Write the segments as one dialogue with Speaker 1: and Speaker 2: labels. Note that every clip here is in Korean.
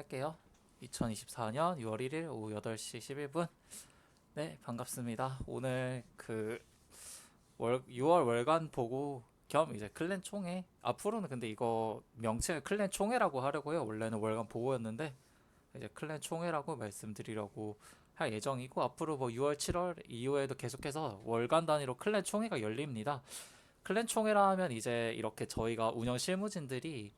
Speaker 1: 할게요. 2024년 6월 1일 오후 8시 11분. 네, 반갑습니다. 오늘 6월 월간 보고 겸 이제 클랜 총회. 앞으로는 근데 이거 명칭을 클랜 총회라고 하려고요. 원래는 월간 보고였는데 이제 클랜 총회라고 말씀드리려고 할 예정이고, 앞으로 뭐 6월, 7월 이후에도 계속해서 월간 단위로 클랜 총회가 열립니다. 클랜 총회라 하면 이제 이렇게 저희가 운영 실무진들이,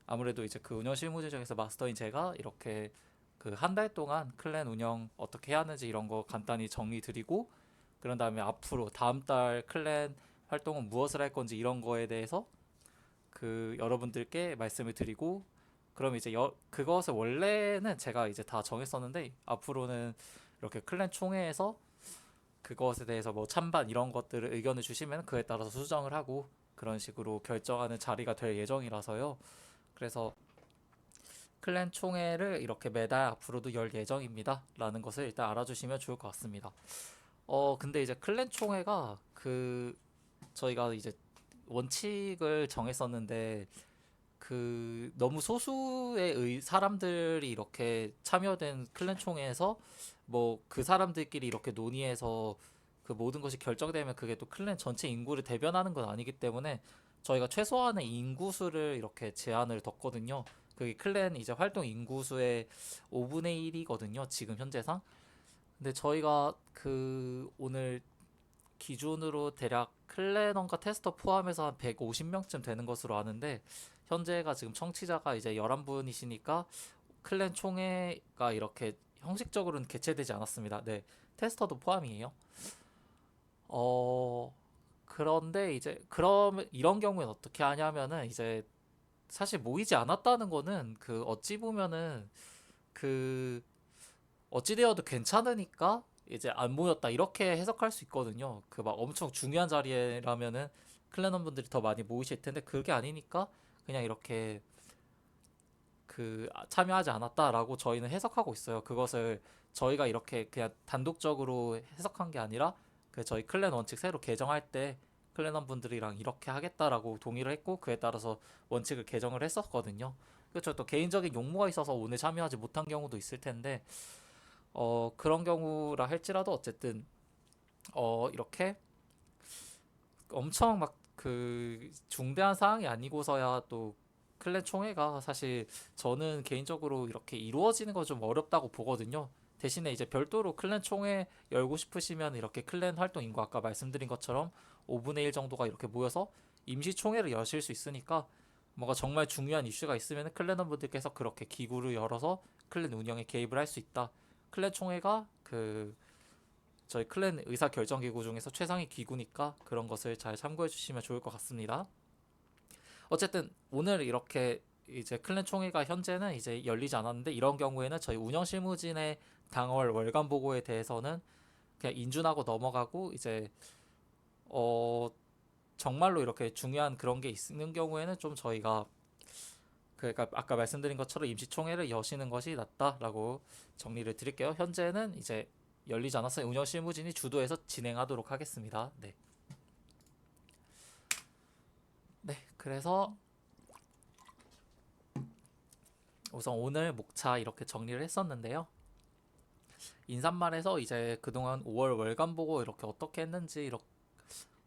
Speaker 1: 아무래도 이제 그 운영 실무진 중에서 마스터인 제가 이렇게 그 한 달 동안 클랜 운영 어떻게 해야 하는지 이런 거 간단히 정리 드리고, 그런 다음에 앞으로 다음 달 클랜 활동은 무엇을 할 건지 이런 거에 대해서 그 여러분들께 말씀을 드리고, 그럼 이제 그것을 원래는 제가 이제 다 정했었는데, 앞으로는 이렇게 클랜 총회에서 그것에 대해서 뭐 찬반 이런 것들을 의견을 주시면 그에 따라서 수정을 하고 그런 식으로 결정하는 자리가 될 예정이라서요. 그래서 클랜 총회를 이렇게 매달 앞으로도 열 예정입니다. 라는 것을 일단 알아주시면 좋을 것 같습니다. 근데 이제 클랜 총회가 저희가 이제 원칙을 정했었는데, 너무 소수의 사람들이 이렇게 참여된 클랜 총회에서 뭐 그 사람들끼리 이렇게 논의해서 그 모든 것이 결정되면 그게 또 클랜 전체 인구를 대변하는 건 아니기 때문에 저희가 최소한의 인구수를 이렇게 제한을 뒀거든요. 그게 클랜 이제 활동 인구수의 5분의 1이거든요. 지금 현재상. 근데 저희가 오늘 기준으로 대략 클래넌과 테스터 포함해서 한 150명쯤 되는 것으로 아는데, 현재가 지금 청취자가 이제 11분이시니까 클랜 총회가 이렇게 형식적으로는 개최되지 않았습니다. 네, 테스터도 포함이에요. 어, 그런데 이제 그럼 이런 경우엔 어떻게 하냐면은, 이제 사실 모이지 않았다는 거는 어찌 보면은 그 어찌 되어도 괜찮으니까 이제 안 모였다 이렇게 해석할 수 있거든요. 그 막 엄청 중요한 자리라면은 클랜원 분들이 더 많이 모이실 텐데, 그게 아니니까 그냥 이렇게 참여하지 않았다라고 저희는 해석하고 있어요. 그것을 저희가 이렇게 그냥 단독적으로 해석한 게 아니라 저희 클랜 원칙 새로 개정할 때 클랜원 분들이랑 이렇게 하겠다라고 동의를 했고, 그에 따라서 원칙을 개정을 했었거든요. 그렇죠. 또 개인적인 용무가 있어서 오늘 참여하지 못한 경우도 있을 텐데, 그런 경우라 할지라도 어쨌든 이렇게 엄청 막 중대한 사항이 아니고서야 또 클랜 총회가 사실 저는 개인적으로 이렇게 이루어지는 거 좀 어렵다고 보거든요. 대신에 이제 별도로 클랜 총회 열고 싶으시면 이렇게 클랜 활동 인구 아까 말씀드린 것처럼 5분의 1 정도가 이렇게 모여서 임시 총회를 여실 수 있으니까, 뭔가 정말 중요한 이슈가 있으면 클랜원분들께서 그렇게 기구를 열어서 클랜 운영에 개입을 할 수 있다. 클랜 총회가 저희 클랜 의사 결정 기구 중에서 최상위 기구니까 그런 것을 잘 참고해 주시면 좋을 것 같습니다. 어쨌든 오늘 이렇게 이제 클랜 총회가 현재는 이제 열리지 않았는데, 이런 경우에는 저희 운영 실무진의 당월 월간 보고에 대해서는 그냥 인준하고 넘어가고, 이제 어 정말로 이렇게 중요한 그런 게 있는 경우에는 좀 저희가 그러니까 아까 말씀드린 것처럼 임시총회를 여시는 것이 낫다라고 정리를 드릴게요. 현재는 이제 열리지 않았으니 운영 실무진이 주도해서 진행하도록 하겠습니다. 네. 네. 그래서 우선 오늘 목차 이렇게 정리를 했었는데요. 인사말에서 이제 그동안 5월 월간 보고 이렇게 어떻게 했는지,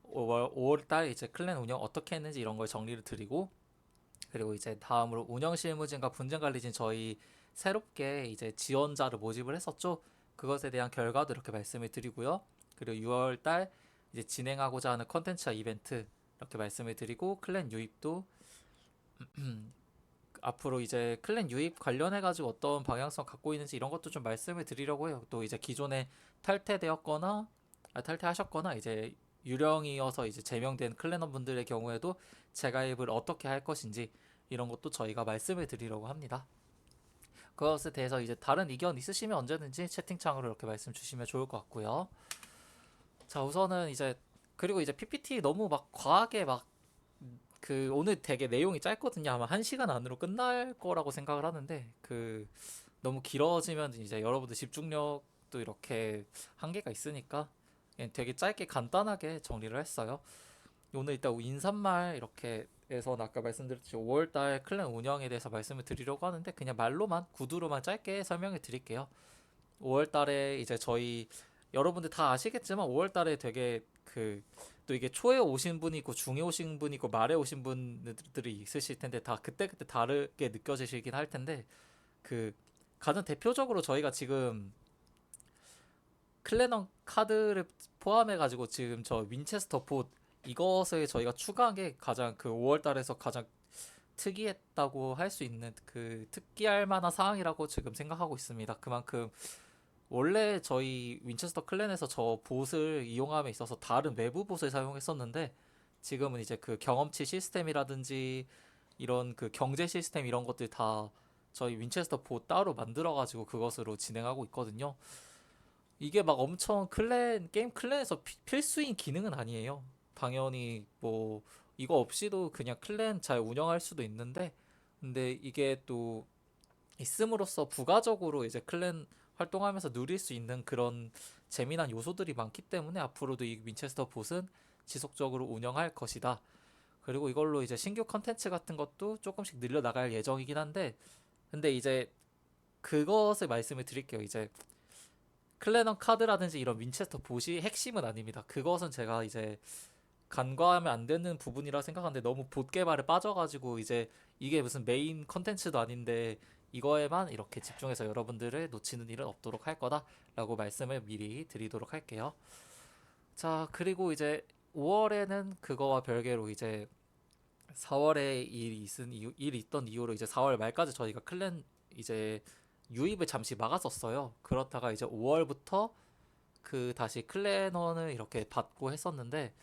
Speaker 1: 5월 달 이제 클랜 운영 어떻게 했는지 이런 걸 정리를 드리고, 그리고 이제 다음으로 운영 실무진과 분쟁 관리진 저희 새롭게 이제 지원자를 모집을 했었죠. 그것에 대한 결과도 이렇게 말씀을 드리고요. 그리고 6월 달 이제 진행하고자 하는 컨텐츠와 이벤트 이렇게 말씀을 드리고, 클랜 유입도 앞으로 이제 클랜 유입 관련해 가지고 어떤 방향성 갖고 있는지 이런 것도 좀 말씀을 드리려고 해요. 또 이제 기존에 탈퇴되었거나 탈퇴하셨거나 이제 유령이어서 이제 제명된 클랜원 분들의 경우에도 재가입을 어떻게 할 것인지 이런 것도 저희가 말씀을 드리려고 합니다. 그것에 대해서 이제 다른 의견 있으시면 언제든지 채팅창으로 이렇게 말씀 주시면 좋을 것 같고요. 자, 우선은 이제 그리고 이제 PPT 너무 막 과하게 막 오늘 되게 내용이 짧거든요. 아마 1시간 안으로 끝날 거라고 생각을 하는데, 너무 길어지면 이제 여러분들 집중력도 이렇게 한계가 있으니까 그냥 되게 짧게 간단하게 정리를 했어요. 오늘 일단 인사말 이렇게 아까 말씀드렸듯이 5월달 클랜 운영에 대해서 말씀을 드리려고 하는데 그냥 말로만 구두로만 짧게 설명을 드릴게요. 5월달에 이제 저희 여러분들 다 아시겠지만 5월달에 되게 그 또 이게 초에 오신 분이 있고 중에 오신 분이 있고 말에 오신 분들이 있으실 텐데 다 그때그때 다르게 느껴지시긴 할 텐데 그 가장 대표적으로 저희가 지금 클래넌 카드를 포함해 가지고 지금 저 윈체스터 봇 이것을 저희가 추가한 게 가장 그 5월 달에서 가장 특이했다고 할 수 있는 그 특기할 만한 사항이라고 지금 생각하고 있습니다. 그만큼 원래 저희 윈체스터 클랜에서 저 봇을 이용함에 있어서 다른 외부 봇을 사용했었는데 지금은 이제 그 경험치 시스템이라든지 이런 그 경제 시스템 이런 것들 다 저희 윈체스터 봇 따로 만들어 가지고 그것으로 진행하고 있거든요. 이게 막 엄청 게임 클랜에서 필수인 기능은 아니에요. 당연히 뭐 이거 없이도 그냥 클랜 잘 운영할 수도 있는데 근데 이게 또 있음으로써 부가적으로 이제 클랜 활동하면서 누릴 수 있는 그런 재미난 요소들이 많기 때문에 앞으로도 이 윈체스터 봇은 지속적으로 운영할 것이다. 그리고 이걸로 이제 신규 컨텐츠 같은 것도 조금씩 늘려나갈 예정이긴 한데 근데 이제 그것을 말씀을 드릴게요. 이제 클래넌 카드라든지 이런 윈체스터 봇이 핵심은 아닙니다. 그것은 제가 이제 간과하면 안 되는 부분이라 생각하는데 너무 봇 개발에 빠져가지고 이제 이게 무슨 메인 컨텐츠도 아닌데 이거에만 이렇게 집중해서 여러분들을 놓치는 일은 없도록 할 거다라고 말씀을 미리 드리도록 할게요. 자, 그리고 이제 5월에는 그거와 별개로 이제 4월에 일이 있던 이유로 이제 4월 말까지 저희가 클랜 이제 유입을 잠시 막았었어요. 그렇다가 이제 5월부터 그 다시 클랜원을 이렇게 받고 했었는데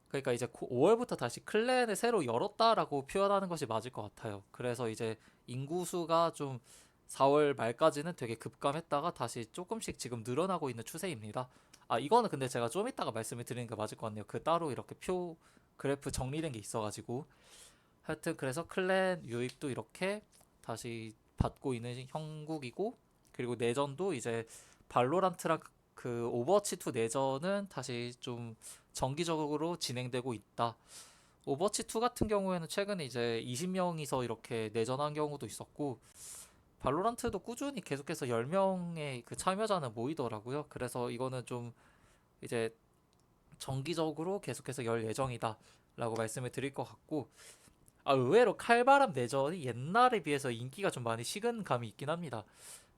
Speaker 1: 그러니까 이제 5월부터 다시 클랜을 새로 열었다라고 표현하는 것이 맞을 것 같아요. 그래서 이제 인구수가 좀 4월 말까지는 되게 급감했다가 다시 조금씩 지금 늘어나고 있는 추세입니다. 아, 이거는 근데 제가 좀 이따가 말씀을 드리는 게 맞을 것 같네요. 그 따로 이렇게 그래프 정리된 게 있어가지고. 하여튼 그래서 클랜 유입도 이렇게 다시 받고 있는 형국이고 그리고 내전도 이제 발로란트랑 그 오버워치 2 내전은 다시 좀 정기적으로 진행되고 있다. 오버워치 2 같은 경우에는 최근에 이제 20명이서 이렇게 내전한 경우도 있었고 발로란트도 꾸준히 계속해서 10명의 그 참여자는 모이더라고요. 그래서 이거는 좀 이제 정기적으로 계속해서 열 예정이다 라고 말씀을 드릴 것 같고 아, 의외로 칼바람 내전이 옛날에 비해서 인기가 좀 많이 식은 감이 있긴 합니다.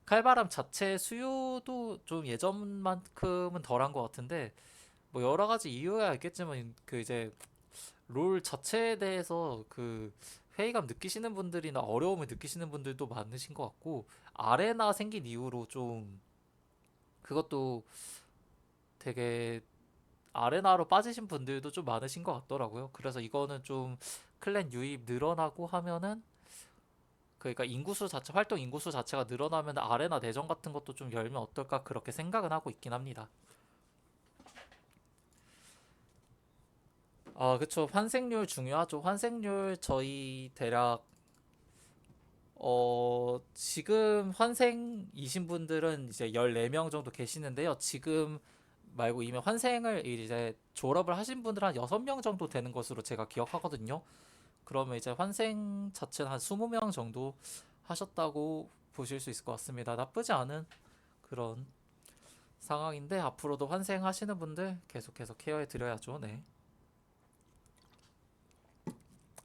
Speaker 1: 칼바람 자체 수요도 좀 예전만큼은 덜한 것 같은데 뭐 여러 가지 이유야 있겠지만 그 이제 롤 자체에 대해서 그 회의감 느끼시는 분들이나 어려움을 느끼시는 분들도 많으신 것 같고 아레나 생긴 이후로 좀 그것도 되게 아레나로 빠지신 분들도 좀 많으신 것 같더라고요. 그래서 이거는 좀 클랜 유입 늘어나고 하면은 그러니까 인구수 자체 활동 인구수 자체가 늘어나면 아레나 내전 같은 것도 좀 열면 어떨까 그렇게 생각은 하고 있긴 합니다. 아, 그쵸. 환생률 중요하죠. 환생률 저희 대략 지금 환생이신 분들은 이제 14명 정도 계시는데요. 지금 말고 이미 환생을 이제 졸업을 하신 분들 한 6명 정도 되는 것으로 제가 기억하거든요. 그러면 이제 환생 자체는 한 20명 정도 하셨다고 보실 수 있을 것 같습니다. 나쁘지 않은 그런 상황인데 앞으로도 환생하시는 분들 계속해서 케어해 드려야죠. 네.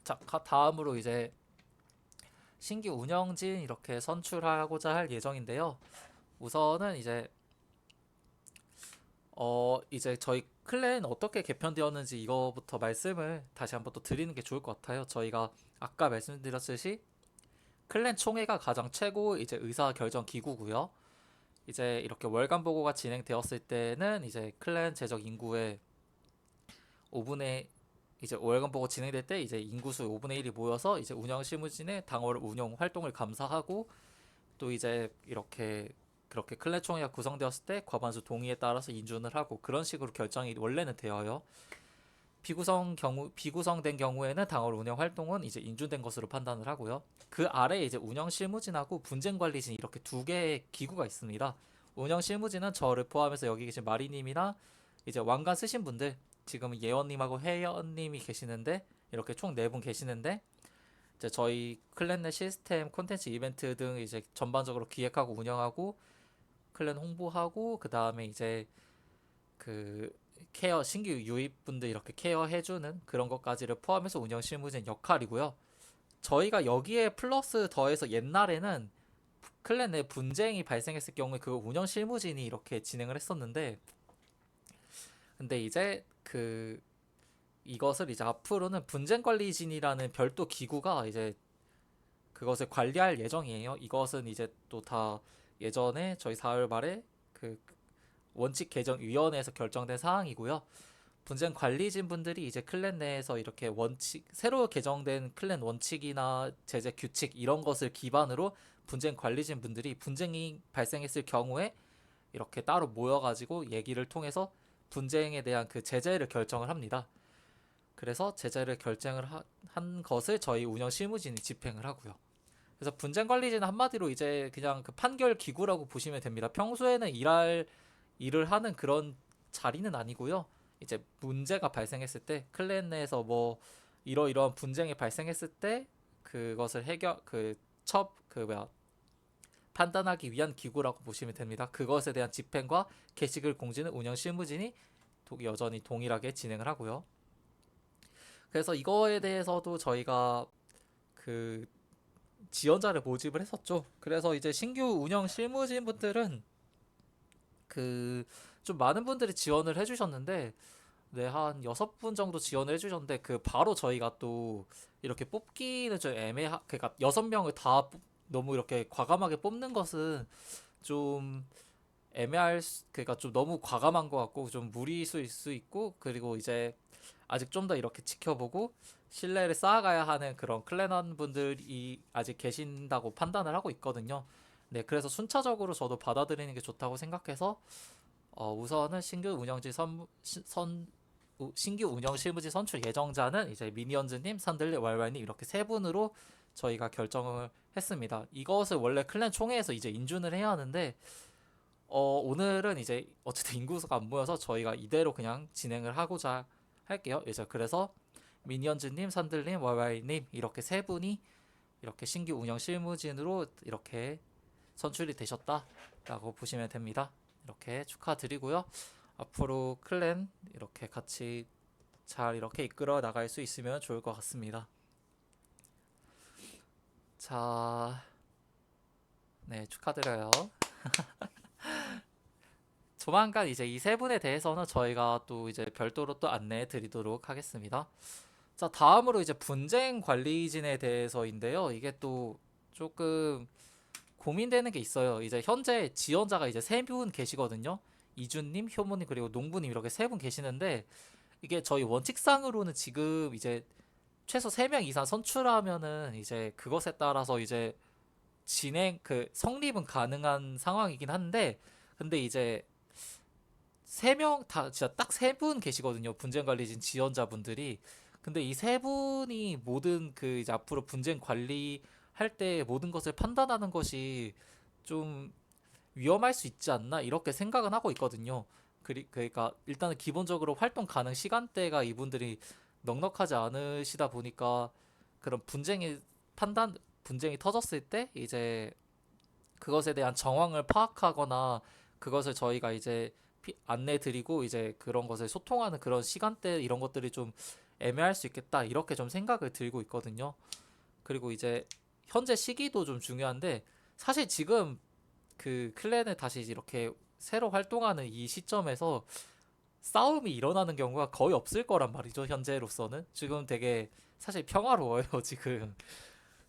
Speaker 1: 자, 다음으로 이제 신규 운영진 이렇게 선출하고자 할 예정인데요. 우선은 이제 저희 클랜 어떻게 개편되었는지 이거부터 말씀을 다시 한번 또 드리는 게 좋을 것 같아요. 저희가 아까 말씀드렸듯이 클랜 총회가 가장 최고 이제 의사 결정 기구고요. 이제 이렇게 월간 보고가 진행되었을 때는 이제 클랜 제적 인구의 5분의 이제 월간 보고 진행될 때 이제 인구수 5분의 1이 모여서 이제 운영 실무진의 당월 운영 활동을 감사하고 또 이제 이렇게 그렇게 클랜 총회가 구성되었을 때 과반수 동의에 따라서 인준을 하고 그런 식으로 결정이 원래는 되어요. 비구성된 경우에는 당월 운영 활동은 이제 인준된 것으로 판단을 하고요. 그 아래 이제 운영 실무진하고 분쟁 관리진 이렇게 두 개의 기구가 있습니다. 운영 실무진은 저를 포함해서 여기 계신 마리님이나 이제 왕관 쓰신 분들 지금 예원님하고 혜연님이 계시는데 이렇게 총 4분 계시는데 이제 저희 클랜 내 시스템, 콘텐츠 이벤트 등 이제 전반적으로 기획하고 운영하고 클랜 홍보하고 그 다음에 이제 그 케어 신규 유입분들 이렇게 케어해주는 그런 것까지를 포함해서 운영 실무진 역할이고요. 저희가 여기에 플러스 더해서 옛날에는 클랜 내 분쟁이 발생했을 경우에 그 운영 실무진이 이렇게 진행을 했었는데 근데 이제 이것을 이제 앞으로는 분쟁 관리진이라는 별도 기구가 이제 그것을 관리할 예정이에요. 이것은 이제 또 다 예전에 저희 4월 말에 그 원칙 개정 위원회에서 결정된 사항이고요. 분쟁 관리진 분들이 이제 클랜 내에서 이렇게 원칙 새로 개정된 클랜 원칙이나 제재 규칙 이런 것을 기반으로 분쟁 관리진 분들이 분쟁이 발생했을 경우에 이렇게 따로 모여가지고 얘기를 통해서 분쟁에 대한 그 제재를 결정을 합니다. 그래서 제재를 결정을 한 것을 저희 운영 실무진이 집행을 하고요. 그래서 분쟁 관리진은 한마디로 이제 그냥 그 판결 기구라고 보시면 됩니다. 평소에는 일을 하는 그런 자리는 아니고요. 이제 문제가 발생했을 때 클랜 내에서 뭐 이러이러한 분쟁이 발생했을 때 그것을 판단하기 위한 기구라고 보시면 됩니다. 그것에 대한 집행과 게시글 공지는 운영 실무진이 여전히 동일하게 진행을 하고요. 그래서 이거에 대해서도 저희가 그 지원자를 모집을 했었죠. 그래서 이제 신규 운영 실무진 분들은 좀 많은 분들이 지원을 해주셨는데, 네, 한 6분 정도 지원을 해주셨는데, 바로 저희가 또 이렇게 뽑기는 좀 그러니까 6명을 다 너무 이렇게 과감하게 뽑는 것은 좀 그러니까 좀 너무 과감한 것 같고, 좀 무리수일 수 있고, 그리고 이제 아직 좀 더 이렇게 지켜보고, 신뢰를 쌓아가야 하는 그런 클랜원 분들이 아직 계신다고 판단을 하고 있거든요. 네, 그래서 순차적으로 저도 받아들이는 게 좋다고 생각해서 우선은 신규 운영 실무진 선출 예정자는 이제 미니언즈님, 산들리 왈왈님 이렇게 3분으로 저희가 결정을 했습니다. 이것을 원래 클랜 총회에서 이제 인준을 해야 하는데 오늘은 이제 어쨌든 인구수가 안 모여서 저희가 이대로 그냥 진행을 하고자 할게요. 이제 그래서 미니언즈님, 산들님, 왈왈님 이렇게 3분이 이렇게 신규 운영 실무진으로 이렇게 선출이 되셨다라고 보시면 됩니다. 이렇게 축하드리고요. 앞으로 클랜 이렇게 같이 잘 이렇게 이끌어 나갈 수 있으면 좋을 것 같습니다. 자, 네, 축하드려요. 조만간 이제 이 3분에 대해서는 저희가 또 이제 별도로 또 안내해 드리도록 하겠습니다. 자, 다음으로 이제 분쟁 관리진에 대해서인데요. 이게 또 조금 고민되는 게 있어요. 이제 현재 지원자가 이제 3분 계시거든요. 이준님, 효모님 그리고 농부님 이렇게 3분 계시는데 이게 저희 원칙상으로는 지금 이제 최소 3명 이상 선출하면은 이제 그것에 따라서 이제 성립은 가능한 상황이긴 한데 근데 이제 3명 다 진짜 딱 3분 계시거든요. 분쟁 관리진 지원자분들이. 근데 이 3분이 모든 이제 앞으로 분쟁 관리할 때 모든 것을 판단하는 것이 좀 위험할 수 있지 않나 이렇게 생각은 하고 있거든요. 그러니까 일단은 기본적으로 활동 가능 시간대가 이분들이 넉넉하지 않으시다 보니까 그런 분쟁이 터졌을 때 이제 그것에 대한 정황을 파악하거나 그것을 저희가 이제 안내 드리고 이제 그런 것을 소통하는 그런 시간대 이런 것들이 좀 애매할 수 있겠다 이렇게 좀 생각을 들고 있거든요. 그리고 이제 현재 시기도 좀 중요한데 사실 지금 클랜을 다시 이렇게 새로 활동하는 이 시점에서 싸움이 일어나는 경우가 거의 없을 거란 말이죠. 현재로서는 지금 되게 사실 평화로워요. 지금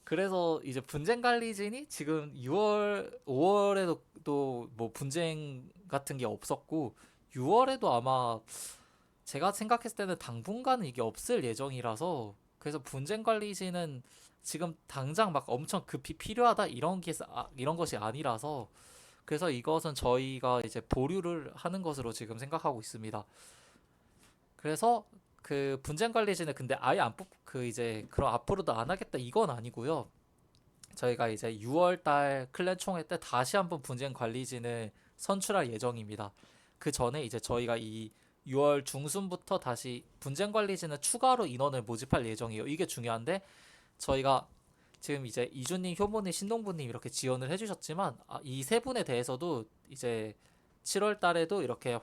Speaker 1: 그래서 이제 분쟁 관리진이 지금 6월, 5월에도 또 뭐 분쟁 같은 게 없었고 6월에도 아마 제가 생각했을 때는 당분간은 이게 없을 예정이라서 그래서 분쟁 관리진은 지금 당장 막 엄청 급히 필요하다 이런 것이 아니라서 그래서 이것은 저희가 이제 보류를 하는 것으로 지금 생각하고 있습니다. 그래서 분쟁 관리진은 근데 아예 안 이제 그럼 앞으로도 안 하겠다 이건 아니고요. 저희가 이제 6월 달 클랜 총회 때 다시 한번 분쟁 관리진을 선출할 예정입니다. 그 전에 이제 저희가 이 6월 중순부터 다시 분쟁 관리진은 추가로 인원을 모집할 예정이에요. 이게 중요한데 저희가 지금 이제 이주님, 효모님, 신동부님 이렇게 지원을 해주셨지만 이 세 분에 대해서도 이제 7월 달에도 이렇게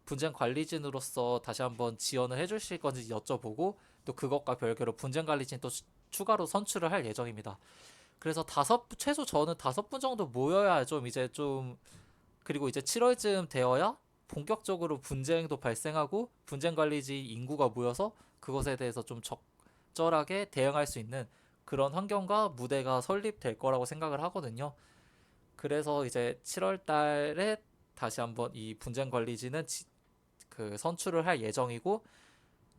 Speaker 1: 분쟁 관리진으로서 다시 한번 지원을 해주실 건지 여쭤보고 또 그것과 별개로 분쟁 관리진 또 추가로 선출을 할 예정입니다. 그래서 최소 저는 5분 정도 모여야 좀 이제 좀 그리고 이제 7월쯤 되어야 본격적으로 분쟁도 발생하고 분쟁 관리지 인구가 모여서 그것에 대해서 좀 적절하게 대응할 수 있는 그런 환경과 무대가 설립될 거라고 생각을 하거든요. 그래서 이제 7월 달에 다시 한번 이 분쟁 관리진은 그 선출을 할 예정이고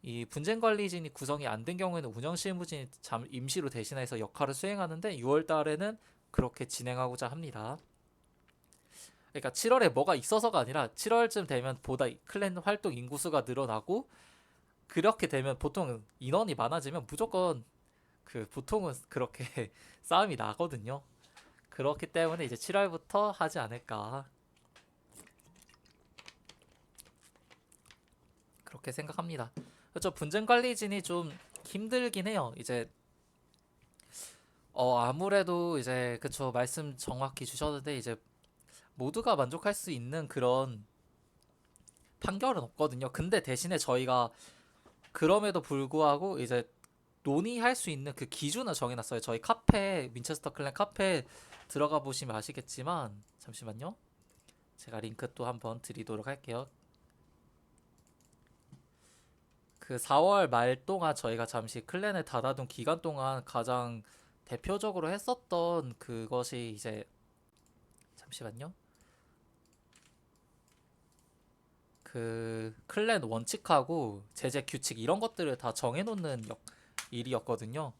Speaker 1: 이 분쟁 관리진이 구성이 안 된 경우에는 운영 실무진이 임시로 대신해서 역할을 수행하는데 6월 달에는 그렇게 진행하고자 합니다. 그러니까 7월에 뭐가 있어서가 아니라 7월쯤 되면 보다 클랜 활동 인구수가 늘어나고 그렇게 되면 보통 인원이 많아지면 무조건 보통은 그렇게 싸움이 나거든요. 그렇기 때문에 이제 7월부터 하지 않을까 그렇게 생각합니다. 그렇죠. 분쟁 관리진이 좀 힘들긴 해요. 이제 아무래도 이제 그쵸 말씀 정확히 주셨는데 이제 모두가 만족할 수 있는 그런 판결은 없거든요. 근데 대신에 저희가 그럼에도 불구하고 이제 논의할 수 있는 그 기준을 정해놨어요. 저희 카페 민체스터 클랜 카페 들어가 보시면 아시겠지만 잠시만요. 제가 링크 또 한번 드리도록 할게요. 그 4월 말 동안 저희가 잠시 클랜을 닫아둔 기간 동안 가장 대표적으로 했었던 그것이 이제 잠시만요. 그 클랜 원칙하고 제재 규칙 이런 것들을 다 정해놓는 일이었거든요.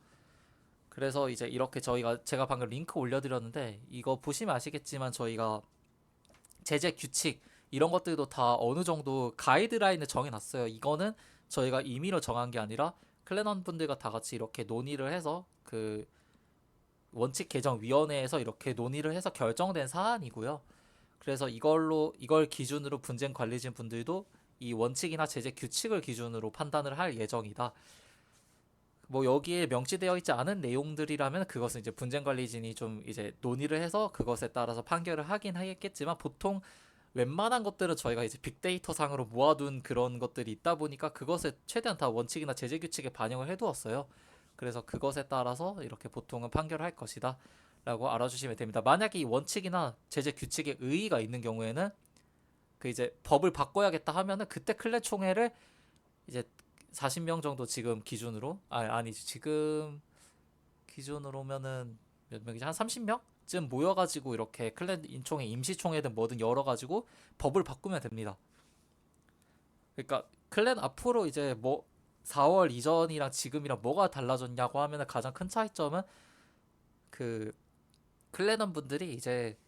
Speaker 1: 그래서 이제 이렇게 제가 방금 링크 올려드렸는데 이거 보시면 아시겠지만 저희가 제재 규칙 이런 것들도 다 어느 정도 가이드라인을 정해놨어요. 이거는 저희가 임의로 정한 게 아니라 클랜원 분들과 다 같이 이렇게 논의를 해서 그 원칙 개정 위원회에서 이렇게 논의를 해서 결정된 사안이고요. 그래서 이걸 기준으로 분쟁 관리진 분들도 이 원칙이나 제재 규칙을 기준으로 판단을 할 예정이다. 뭐 여기에 명시되어 있지 않은 내용들이라면 그것은 이제 분쟁 관리진이 좀 이제 논의를 해서 그것에 따라서 판결을 하긴 하겠지만 보통 웬만한 것들은 저희가 이제 빅데이터 상으로 모아둔 그런 것들이 있다 보니까 그것에 최대한 다 원칙이나 제재 규칙에 반영을 해두었어요. 그래서 그것에 따라서 이렇게 보통은 판결을 할 것이다 라고 알아주시면 됩니다. 만약에 이 원칙이나 제재 규칙에 의의가 있는 경우에는 그 이제 법을 바꿔야겠다 하면은 그때 클랜 총회를 이제 40명 정도 지금 기준으로 아니지 지금 기준으로면은 몇 명이지 한 30명쯤 모여가지고 이렇게 클랜 인총회 임시총회든 뭐든 열어가지고 법을 바꾸면 됩니다. 그러니까 클랜 앞으로 이제 뭐 4월 이전이랑 지금이랑 뭐가 달라졌냐고 하면은 가장 큰 차이점은 그 클랜원 분들이 이제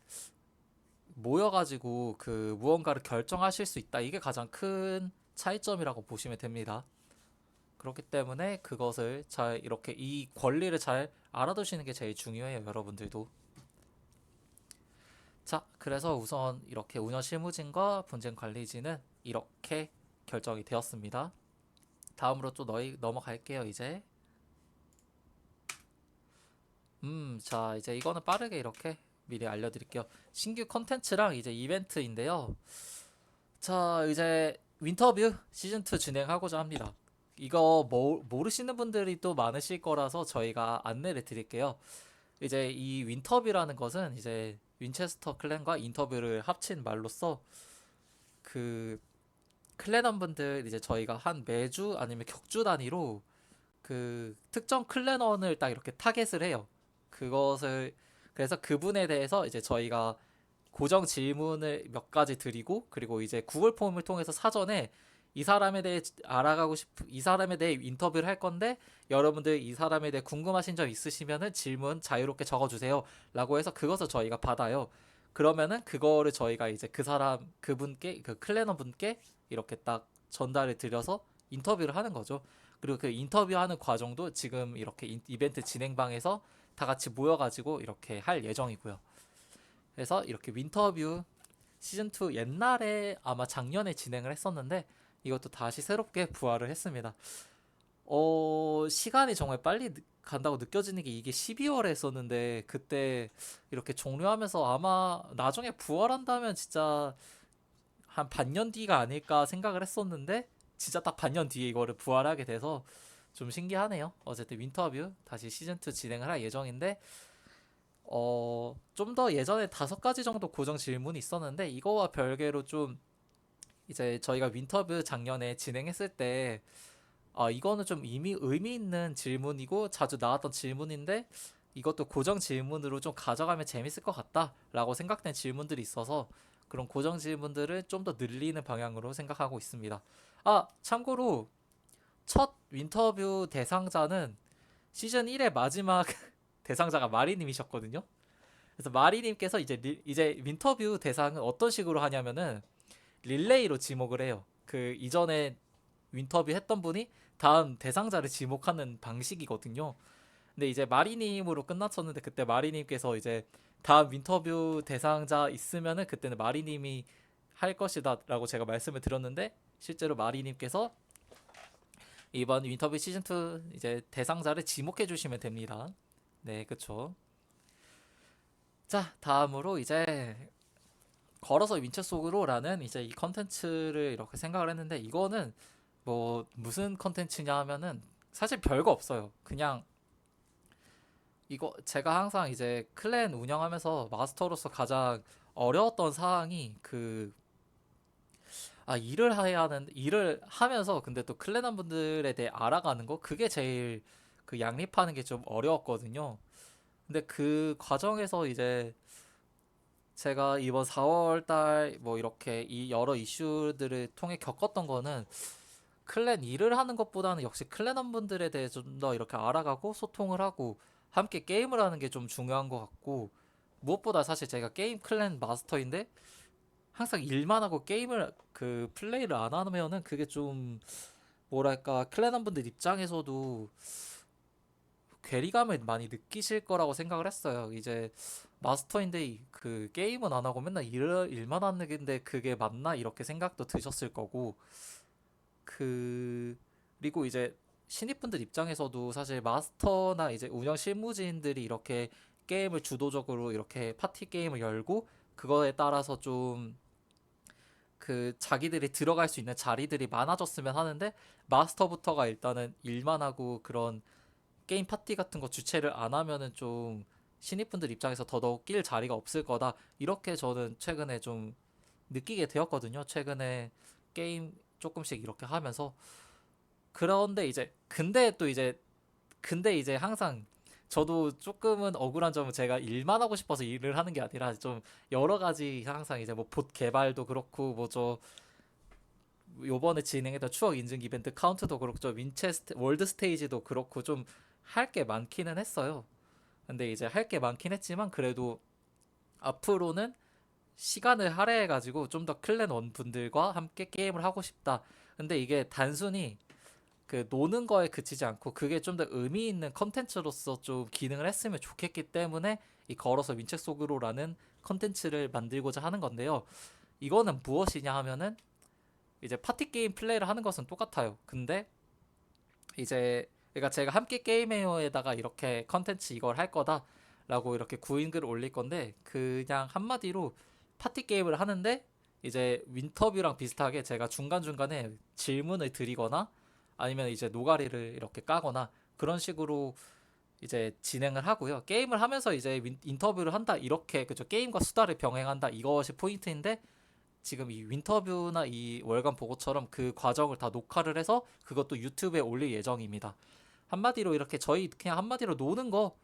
Speaker 1: 모여가지고 그 무언가를 결정하실 수 있다. 이게 가장 큰 차이점이라고 보시면 됩니다. 그렇기 때문에 그것을 잘 이렇게 이 권리를 잘 알아두시는 게 제일 중요해요, 여러분들도. 자, 그래서 우선 이렇게 운영 실무진과 분쟁 관리진은 이렇게 결정이 되었습니다. 다음으로 또 넘어갈게요, 이제. 자, 이제 이거는 빠르게 이렇게 미리 알려드릴게요. 신규 컨텐츠랑 이제 이벤트인데요. 자, 이제 윈터뷰 시즌2 진행하고자 합니다. 이거 모르시는 분들이 또 많으실 거라서 저희가 안내를 드릴게요. 이제 이 윈터뷰라는 것은 이제 윈체스터 클랜과 인터뷰를 합친 말로써 그 클랜원 분들 이제 저희가 한 매주 아니면 격주 단위로 그 특정 클랜원을 딱 이렇게 타겟을 해요. 그것을 그래서 그분에 대해서 이제 저희가 고정 질문을 몇 가지 드리고 그리고 이제 구글 폼을 통해서 사전에 이 사람에 대해 인터뷰를 할 건데 여러분들 이 사람에 대해 궁금하신 점 있으시면은 질문 자유롭게 적어주세요 라고 해서 그것을 저희가 받아요. 그러면은 그거를 저희가 이제 그분께 그 클래너 분께 이렇게 딱 전달을 드려서 인터뷰를 하는 거죠. 그리고 그 인터뷰하는 과정도 지금 이렇게 이벤트 진행방에서 다 같이 모여가지고 이렇게 할 예정이고요. 그래서 이렇게 윈터뷰 시즌2 옛날에 아마 작년에 진행을 했었는데 이것도 다시 새롭게 부활을 했습니다. 시간이 정말 빨리 간다고 느껴지는 게 이게 12월에 했었는데 그때 이렇게 종료하면서 아마 나중에 부활한다면 진짜 한 반년 뒤가 아닐까 생각을 했었는데 진짜 딱 반년 뒤에 이거를 부활하게 돼서 좀 신기하네요. 어쨌든 윈터뷰 다시 시즌2 진행을 할 예정인데 좀 더 예전에 5가지 정도 고정 질문이 있었는데 이거와 별개로 좀 이제 저희가 윈터뷰 작년에 진행했을 때 이거는 좀 의미 있는 질문이고 자주 나왔던 질문인데 이것도 고정 질문으로 좀 가져가면 재밌을 것 같다라고 생각된 질문들이 있어서 그런 고정 질문들을 좀 더 늘리는 방향으로 생각하고 있습니다. 참고로 첫 윈터뷰 대상자는 시즌 1의 마지막 대상자가 마리님이셨거든요. 그래서 마리님께서 이제 윈터뷰 대상은 어떤 식으로 하냐면은 릴레이로 지목을 해요. 그 이전에 윈터뷰 했던 분이 다음 대상자를 지목하는 방식이거든요. 근데 이제 마리님으로 끝났었는데 그때 마리님께서 이제 다음 윈터뷰 대상자 있으면은 그때는 마리님이 할 것이다라고 제가 말씀을 드렸는데 실제로 마리님께서 이번 윈터뷰 시즌2 이제 대상자를 지목해 주시면 됩니다. 네, 그쵸. 자, 다음으로 이제 걸어서 윈체 속으로라는 이제 이 컨텐츠를 이렇게 생각을 했는데 이거는 뭐 무슨 컨텐츠냐 하면은 사실 별거 없어요. 그냥 이거 제가 항상 이제 클랜 운영하면서 마스터로서 가장 어려웠던 사항이 일을 하면서 근데 또 클랜원 분들에 대해 알아가는 거 그게 제일 그 양립하는 게 좀 어려웠거든요. 근데 그 과정에서 이제 제가 이번 4월 달 뭐 이렇게 이 여러 이슈들을 통해 겪었던 거는 클랜 일을 하는 것보다는 역시 클랜원 분들에 대해 좀 더 이렇게 알아가고 소통을 하고 함께 게임을 하는 게 좀 중요한 것 같고 무엇보다 사실 제가 게임 클랜 마스터인데 항상 일만 하고 게임을 플레이를 안 하면은 그게 좀 뭐랄까 클랜원 분들 입장에서도 괴리감을 많이 느끼실 거라고 생각을 했어요. 이제 마스터인데 그 게임은 안 하고 맨날 일만 하는데 그게 맞나 이렇게 생각도 드셨을 거고 그 그리고 이제 신입분들 입장에서도 사실 마스터나 이제 운영 실무진들이 이렇게 게임을 주도적으로 이렇게 파티 게임을 열고 그거에 따라서 좀 자기들이 들어갈 수 있는 자리들이 많아졌으면 하는데 마스터부터가 일단은 일만 하고 그런 게임 파티 같은 거 주최를 안 하면은 좀 신입분들 입장에서 더더욱 낄 자리가 없을 거다. 이렇게 저는 최근에 좀 느끼게 되었거든요. 최근에 게임 조금씩 이렇게 하면서 그런데 근데 이제 항상 저도 조금은 억울한 점은 제가 일만 하고 싶어서 일을 하는 게 아니라 좀 여러 가지 항상 이제 뭐 봇 개발도 그렇고 뭐 저 요번에 진행했던 추억 인증 이벤트 카운트도 그렇고 저 윈체스트 월드 스테이지도 그렇고 좀 할 게 많기는 했어요. 근데 이제 할 게 많긴 했지만 그래도 앞으로는 시간을 할애해가지고 좀 더 클랜 원 분들과 함께 게임을 하고 싶다. 근데 이게 단순히 노는 거에 그치지 않고 그게 좀 더 의미 있는 컨텐츠로서 좀 기능을 했으면 좋겠기 때문에 이 걸어서 윈책 속으로라는 컨텐츠를 만들고자 하는 건데요. 이거는 무엇이냐 하면은 이제 파티 게임 플레이를 하는 것은 똑같아요. 근데 이제 그러니까 제가 함께 게임해요에다가 이렇게 컨텐츠 이걸 할 거다라고 이렇게 구인글을 올릴 건데 그냥 한마디로 파티 게임을 하는데 이제 윈터뷰랑 비슷하게 제가 중간중간에 질문을 드리거나 아니면 이제 노가리를 이렇게 까거나 그런 식으로 이제 진행을 하고요. 게임을 하면서 이제 인터뷰를 한다 이렇게 그죠. 게임과 수다를 병행한다 이것이 포인트인데 지금 이 윈터뷰나 이 월간 보고처럼 그 과정을 다 녹화를 해서 그것도 유튜브에 올릴 예정입니다. 한마디로 이렇게 저희 그냥 한마디로 노는 거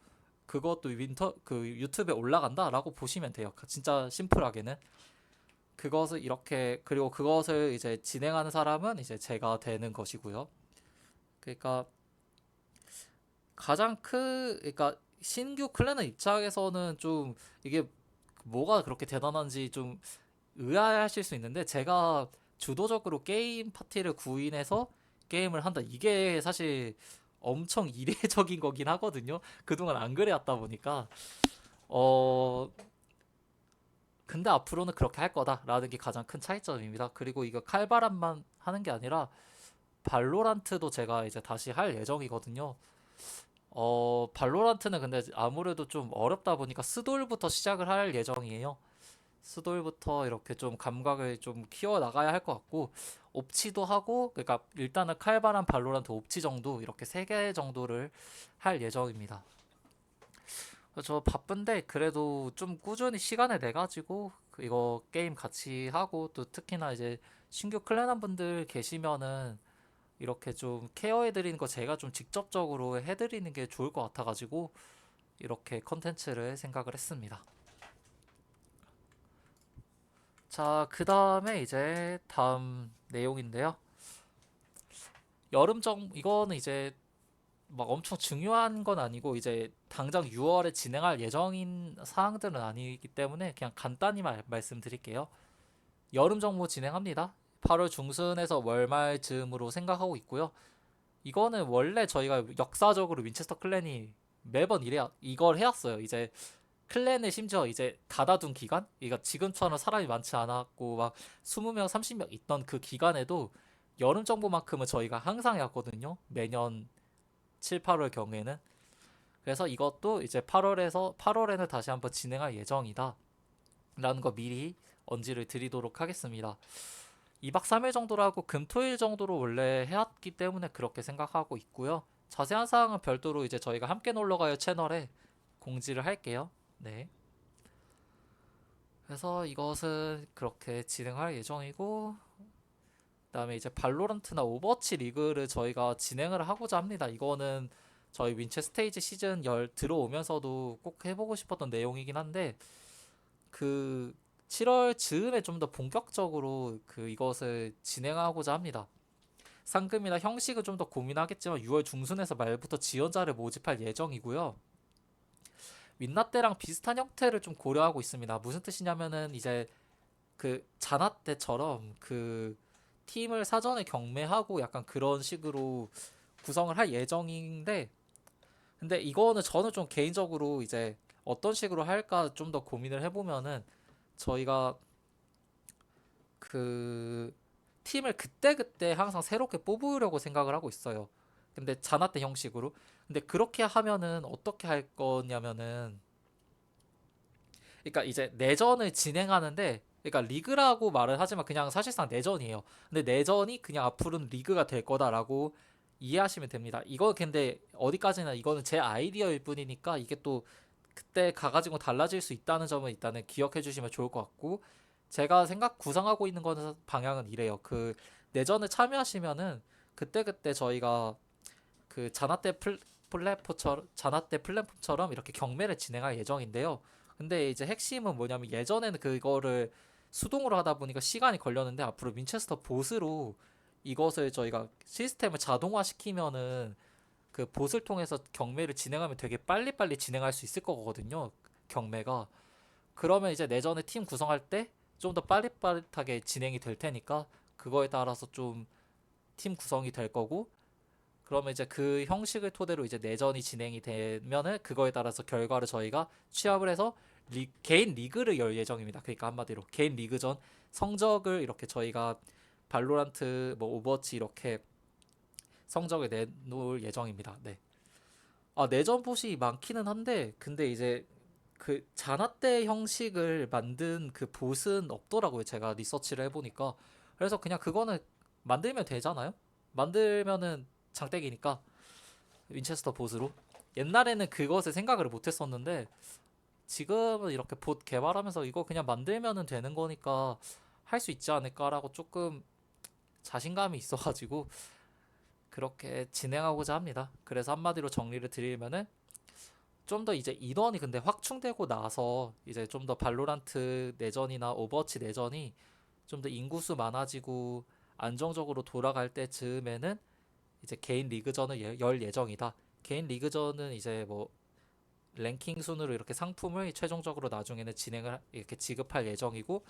Speaker 1: 그것도 유튜브에 올라간다라고 보시면 돼요. 진짜 심플하게는 그것을 이렇게 그리고 그것을 이제 진행하는 사람은 이제 제가 되는 것이고요. 그러니까 그러니까 신규 클랜의 입장에서는 좀 이게 뭐가 그렇게 대단한지 좀 의아해하실 수 있는데 제가 주도적으로 게임 파티를 구인해서 게임을 한다. 이게 사실 엄청 이례적인 거긴 하거든요. 그동안 안 그래왔다 보니까 어 근데 앞으로는 그렇게 할 거다라는 게 가장 큰 차이점입니다. 그리고 이거 칼바람만 하는 게 아니라 발로란트도 제가 이제 다시 할 예정이거든요. 발로란트는 근데 아무래도 좀 어렵다 보니까 스돌부터 시작을 할 예정이에요. 스돌부터 이렇게 좀 감각을 좀 키워 나가야 할 것 같고, 옵치도 하고, 그러니까 일단은 칼바람, 발로란트, 옵치 정도 이렇게 세 개 정도를 할 예정입니다. 저 바쁜데 그래도 좀 꾸준히 시간을 내 가지고 이거 게임 같이 하고, 또 특히나 이제 신규 클랜원 분들 계시면은 이렇게 좀 케어해 드리는 거 제가 좀 직접적으로 해 드리는 게 좋을 것 같아 가지고 이렇게 컨텐츠를 생각을 했습니다. 자, 그다음에 이제 다음 내용인데요. 이거는 이제 막 엄청 중요한 건 아니고 이제 당장 6월에 진행할 예정인 사항들은 아니기 때문에 그냥 간단히 말씀드릴게요. 여름 정모 진행합니다. 8월 중순에서 월말 즈음으로 생각하고 있고요. 이거는 원래 저희가 역사적으로 윈체스터 클랜이 매번 이걸 해왔어요. 이제 클랜을 심지어 이제 닫아둔 기간? 그러니까 지금처럼 사람이 많지 않았고 막 20명, 30명 있던 그 기간에도 여름 정보만큼은 저희가 항상 해왔거든요. 매년 7, 8월 경우에는. 그래서 이것도 이제 8월에는 다시 한번 진행할 예정이다. 라는 거 미리 언지를 드리도록 하겠습니다. 2박 3일 정도로 하고 금토일 정도로 원래 해왔기 때문에 그렇게 생각하고 있고요. 자세한 사항은 별도로 이제 저희가 함께 놀러가요 채널에 공지를 할게요. 네. 그래서 이것은 그렇게 진행할 예정이고, 그다음에 이제 발로란트나 오버워치 리그를 저희가 진행을 하고자 합니다. 이거는 저희 윈체 스테이지 시즌 10 들어오면서도 꼭 해보고 싶었던 내용이긴 한데, 그 7월 즈음에 좀 더 본격적으로 이것을 진행하고자 합니다. 상금이나 형식은 좀 더 고민하겠지만 6월 중순에서 말부터 지원자를 모집할 예정이고요. 윈나 때랑 비슷한 형태를 좀 고려하고 있습니다. 무슨 뜻이냐면은 이제 그 자나 때처럼 그 팀을 사전에 경매하고 약간 그런 식으로 구성을 할 예정인데, 근데 이거는 저는 좀 개인적으로 이제 어떤 식으로 할까 좀 더 고민을 해보면은 저희가 그 팀을 그때그때 항상 새롭게 뽑으려고 생각을 하고 있어요. 근데 자나 때 형식으로. 근데 그렇게 하면은 어떻게 할 거냐면은, 그러니까 이제 내전을 진행하는데, 그러니까 리그라고 말을 하지만 그냥 사실상 내전이에요. 근데 내전이 그냥 앞으로는 리그가 될 거다라고 이해하시면 됩니다. 이거 근데 어디까지나 이거는 제 아이디어일 뿐이니까 이게 또 그때 가가지고 달라질 수 있다는 점을 일단은 기억해 주시면 좋을 것 같고, 제가 생각 구상하고 있는 거는 방향은 이래요. 그 내전에 참여하시면은 그때그때 저희가 그 자나 때 플랫폼처럼 이렇게 경매를 진행할 예정인데요. 근데 이제 핵심은 뭐냐면 예전에는 그거를 수동으로 하다 보니까 시간이 걸렸는데 앞으로 윈체스터 봇으로 이것을 저희가 시스템을 자동화시키면은 그 봇을 통해서 경매를 진행하면 되게 빨리빨리 진행할 수 있을 거거든요. 경매가. 그러면 이제 내전에 팀 구성할 때 좀 더 빠릿빠릿하게 진행이 될 테니까 그거에 따라서 좀 팀 구성이 될 거고, 그러면 이제 그 형식을 토대로 이제 내전이 진행이 되면은 그거에 따라서 결과를 저희가 취합을 해서 개인 리그를 열 예정입니다. 그러니까 한마디로 개인 리그전 성적을 이렇게 저희가 발로란트 뭐 오버워치 이렇게 성적을 내놓을 예정입니다. 네. 아, 내전 봇이 많기는 한데 근데 이제 그 자나때 형식을 만든 그 봇은 없더라고요. 제가 리서치를 해보니까. 그래서 그냥 그거는 만들면 되잖아요. 만들면은 장땡이니까 윈체스터 봇으로. 옛날에는 그것을 생각을 못했었는데 지금은 이렇게 봇 개발하면서 이거 그냥 만들면은 되는 거니까 할 수 있지 않을까라고 조금 자신감이 있어가지고 그렇게 진행하고자 합니다. 그래서 한마디로 정리를 드리면은 좀 더 이제 인원이 근데 확충되고 나서 이제 좀 더 발로란트 내전이나 오버워치 내전이 좀 더 인구수 많아지고 안정적으로 돌아갈 때 즈음에는 이제 개인 리그전을 열 예정이다. 개인 리그전은 이제 뭐 랭킹 순으로 이렇게 상품을 최종적으로 나중에는 진행을 이렇게 지급할 예정이고,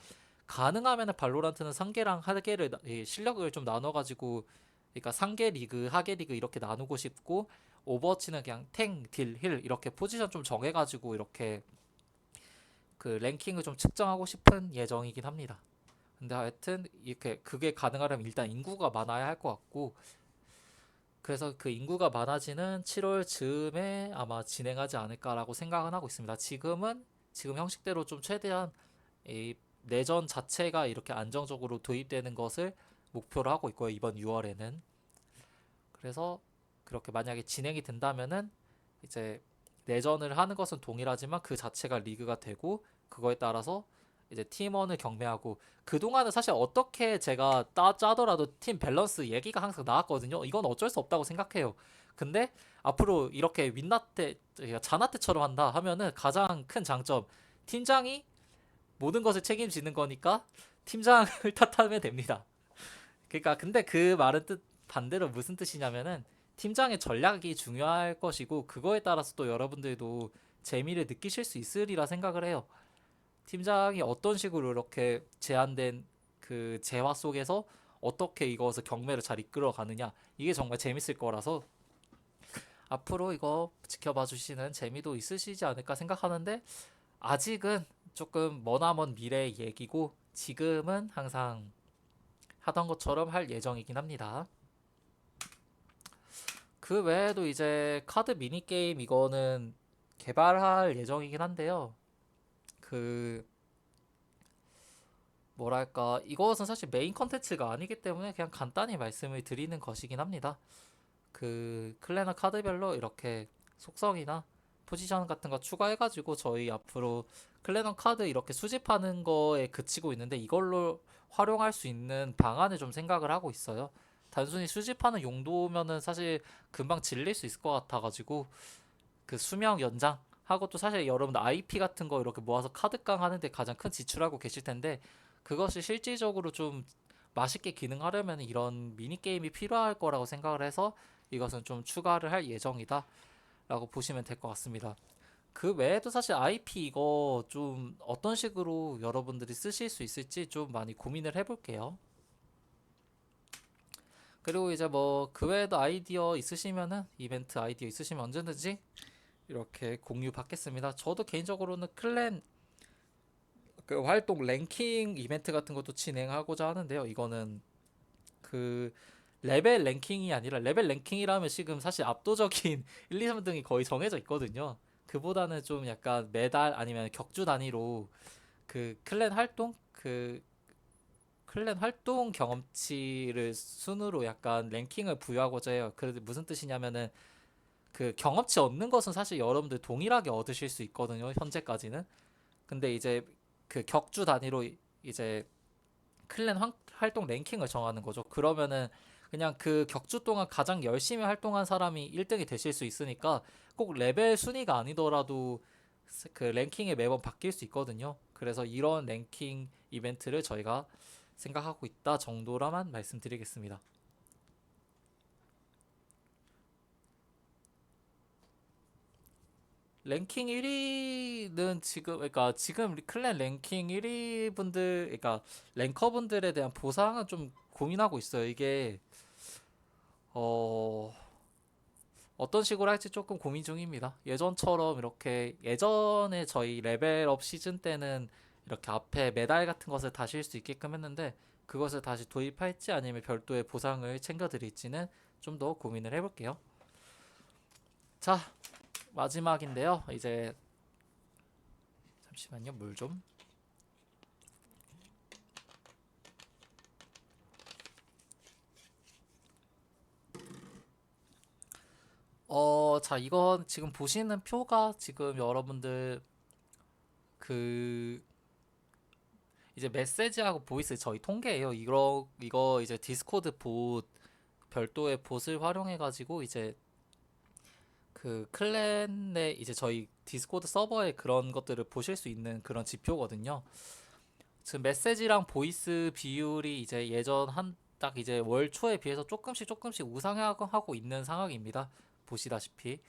Speaker 1: 가능하면은 발로란트는 상계랑 하계를 실력을 좀 나눠가지고, 그러니까 상계 리그, 하계 리그 이렇게 나누고 싶고, 오버워치는 그냥 탱, 딜, 힐 이렇게 포지션 좀 정해가지고 이렇게 그 랭킹을 좀 측정하고 싶은 예정이긴 합니다. 근데 하여튼 이렇게 그게 가능하려면 일단 인구가 많아야 할 것 같고, 그래서 그 인구가 많아지는 7월 즈음에 아마 진행하지 않을까라고 생각은 하고 있습니다. 지금 형식대로 좀 최대한 이 내전 자체가 이렇게 안정적으로 도입되는 것을 목표로 하고 있고요. 이번 6월에는. 그래서 그렇게 만약에 진행이 된다면은 이제 내전을 하는 것은 동일하지만 그 자체가 리그가 되고, 그거에 따라서 이제 팀원을 경매하고, 그동안은 사실 어떻게 제가 짜더라도 팀 밸런스 얘기가 항상 나왔거든요. 이건 어쩔 수 없다고 생각해요. 근데 앞으로 이렇게 윈나테, 그러니까 자나테처럼 한다 하면은 가장 큰 장점, 팀장이 모든 것을 책임지는 거니까 팀장을 탓하면 됩니다. 그러니까 근데 그 말은 반대로 무슨 뜻이냐면은 팀장의 전략이 중요할 것이고, 그거에 따라서 또 여러분들도 재미를 느끼실 수 있으리라 생각을 해요. 팀장이 어떤 식으로 이렇게 제한된 그 재화 속에서 어떻게 이것을 경매를 잘 이끌어 가느냐, 이게 정말 재밌을 거라서 앞으로 이거 지켜봐 주시는 재미도 있으시지 않을까 생각하는데, 아직은 조금 머나먼 미래의 얘기고 지금은 항상 하던 것처럼 할 예정이긴 합니다. 그 외에도 이제 카드 미니게임 이거는 개발할 예정이긴 한데요. 그 뭐랄까, 이것은 사실 메인 컨텐츠가 아니기 때문에 그냥 간단히 말씀을 드리는 것이긴 합니다. 그 클래너 카드별로 이렇게 속성이나 포지션 같은 거 추가해가지고 저희 앞으로 클래너 카드 이렇게 수집하는 거에 그치고 있는데, 이걸로 활용할 수 있는 방안을 좀 생각을 하고 있어요. 단순히 수집하는 용도면은 사실 금방 질릴 수 있을 것 같아가지고, 그 수명 연장 하고, 또 사실 여러분들 IP 같은 거 이렇게 모아서 카드깡 하는데 가장 큰 지출하고 계실 텐데, 그것이 실질적으로 좀 맛있게 기능하려면 이런 미니게임이 필요할 거라고 생각을 해서 이것은 좀 추가를 할 예정이다 라고 보시면 될 것 같습니다. 그 외에도 사실 IP 이거 좀 어떤 식으로 여러분들이 쓰실 수 있을지 좀 많이 고민을 해볼게요. 그리고 이제 뭐 그 외에도 아이디어 있으시면은, 이벤트 아이디어 있으시면 언제든지 이렇게 공유 받겠습니다. 저도 개인적으로는 클랜 그 활동 랭킹 이벤트 같은 것도 진행하고자 하는데요. 이거는 그 레벨 랭킹이 아니라, 레벨 랭킹이라면 지금 사실 압도적인 1, 2, 3등이 거의 정해져 있거든요. 그보다는 좀 약간 매달 아니면 격주 단위로 그 클랜 활동 경험치를 순으로 약간 랭킹을 부여하고자 해요. 그래서 무슨 뜻이냐면은, 그 경험치 얻는 것은 사실 여러분들 동일하게 얻으실 수 있거든요. 현재까지는. 근데 이제 그 격주 단위로 이제 활동 랭킹을 정하는 거죠. 그러면은 그냥 그 격주 동안 가장 열심히 활동한 사람이 1등이 되실 수 있으니까, 꼭 레벨 순위가 아니더라도 그 랭킹이 매번 바뀔 수 있거든요. 그래서 이런 랭킹 이벤트를 저희가 생각하고 있다 정도로만 말씀드리겠습니다. 랭킹 1위는 그러니까 지금 클랜 랭킹 1위 분들, 그러니까 랭커 분들에 대한 보상은 좀 고민하고 있어요. 이게 어 어떤 식으로 할지 조금 고민 중입니다. 예전처럼 이렇게, 예전에 저희 레벨업 시즌 때는 이렇게 앞에 메달 같은 것을 다실 수 있게끔 했는데, 그것을 다시 도입할지 아니면 별도의 보상을 챙겨드릴지는 좀 더 고민을 해볼게요. 자, 마지막인데요. 이제 잠시만요. 물 좀. 자, 이건 지금 보시는 표가 지금 여러분들 그 이제 메시지하고 보이스 저희 통계예요. 이거 이제 디스코드 봇, 별도의 봇을 활용해 가지고 이제 그 클랜의 이제 저희 디스코드 서버에 그런 것들을 보실 수 있는 그런 지표거든요. 지금 메시지랑 보이스 비율이 이제 예전 한 딱 이제 월 초에 비해서 조금씩 우상향하고 있는 상황입니다. 보시다시피.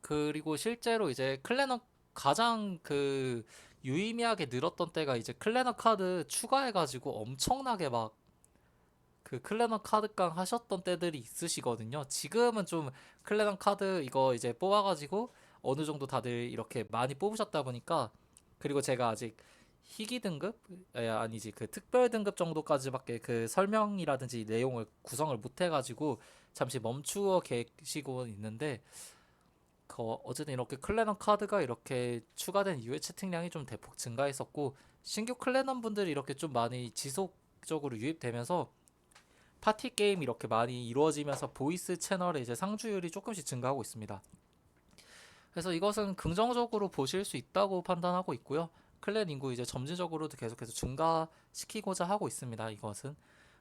Speaker 1: 그리고 실제로 이제 클래너 가장 그 유의미하게 늘었던 때가 이제 클래너 카드 추가해가지고 엄청나게 막 그 클래너 카드깡 하셨던 때들이 있으시거든요. 지금은 좀 클래너 카드 이거 이제 뽑아가지고 어느 정도 다들 이렇게 많이 뽑으셨다 보니까 그리고 제가 아직 희귀 등급? 아니지, 그 특별 등급 정도까지밖에 그 설명이라든지 내용을 구성을 못 해가지고 잠시 멈추어 계시고 있는데, 어쨌든 이렇게 클레넌 카드가 이렇게 추가된 이후에 채팅량이 좀 대폭 증가했었고, 신규 클레넌 분들이 이렇게 좀 많이 지속적으로 유입되면서 파티 게임 이렇게 많이 이루어지면서 보이스 채널의 이제 상주율이 조금씩 증가하고 있습니다. 그래서 이것은 긍정적으로 보실 수 있다고 판단하고 있고요. 클랜 인구 이제 점진적으로도 계속해서 증가시키고자 하고 있습니다. 이것은.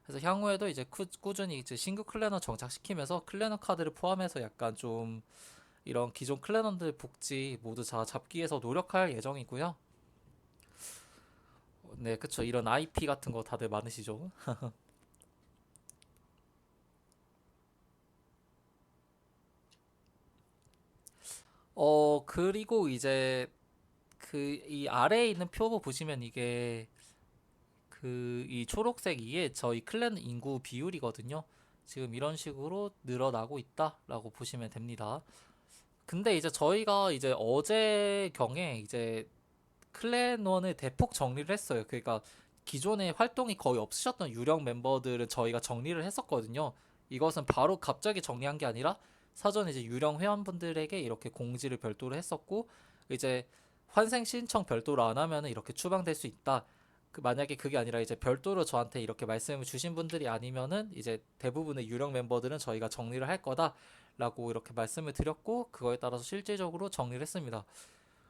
Speaker 1: 그래서 향후에도 이제 꾸준히 이제 신규 클랜을 정착시키면서 클랜 카드를 포함해서 약간 좀 이런 기존 클랜원들 복지 모두 다 잡기 위해서 노력할 예정이고요. 네, 그쵸. 이런 IP 같은 거 다들 많으시죠? 그리고 이제 이 아래에 있는 표보 보시면 이게 이 초록색 이게 저희 클랜 인구 비율이거든요. 지금 이런 식으로 늘어나고 있다라고 보시면 됩니다. 근데 이제 저희가 이제 어제경에 이제 클랜원을 대폭 정리를 했어요. 그러니까 기존에 활동이 거의 없으셨던 유령 멤버들은 저희가 정리를 했었거든요. 이것은 바로 갑자기 정리한 게 아니라 사전에 이제 유령 회원분들에게 이렇게 공지를 별도로 했었고, 이제 환생 신청 별도로 안 하면은 이렇게 추방될 수 있다. 만약에 그게 아니라 이제 별도로 저한테 이렇게 말씀을 주신 분들이 아니면은 이제 대부분의 유령 멤버들은 저희가 정리를 할 거다라고 이렇게 말씀을 드렸고, 그거에 따라서 실질적으로 정리를 했습니다.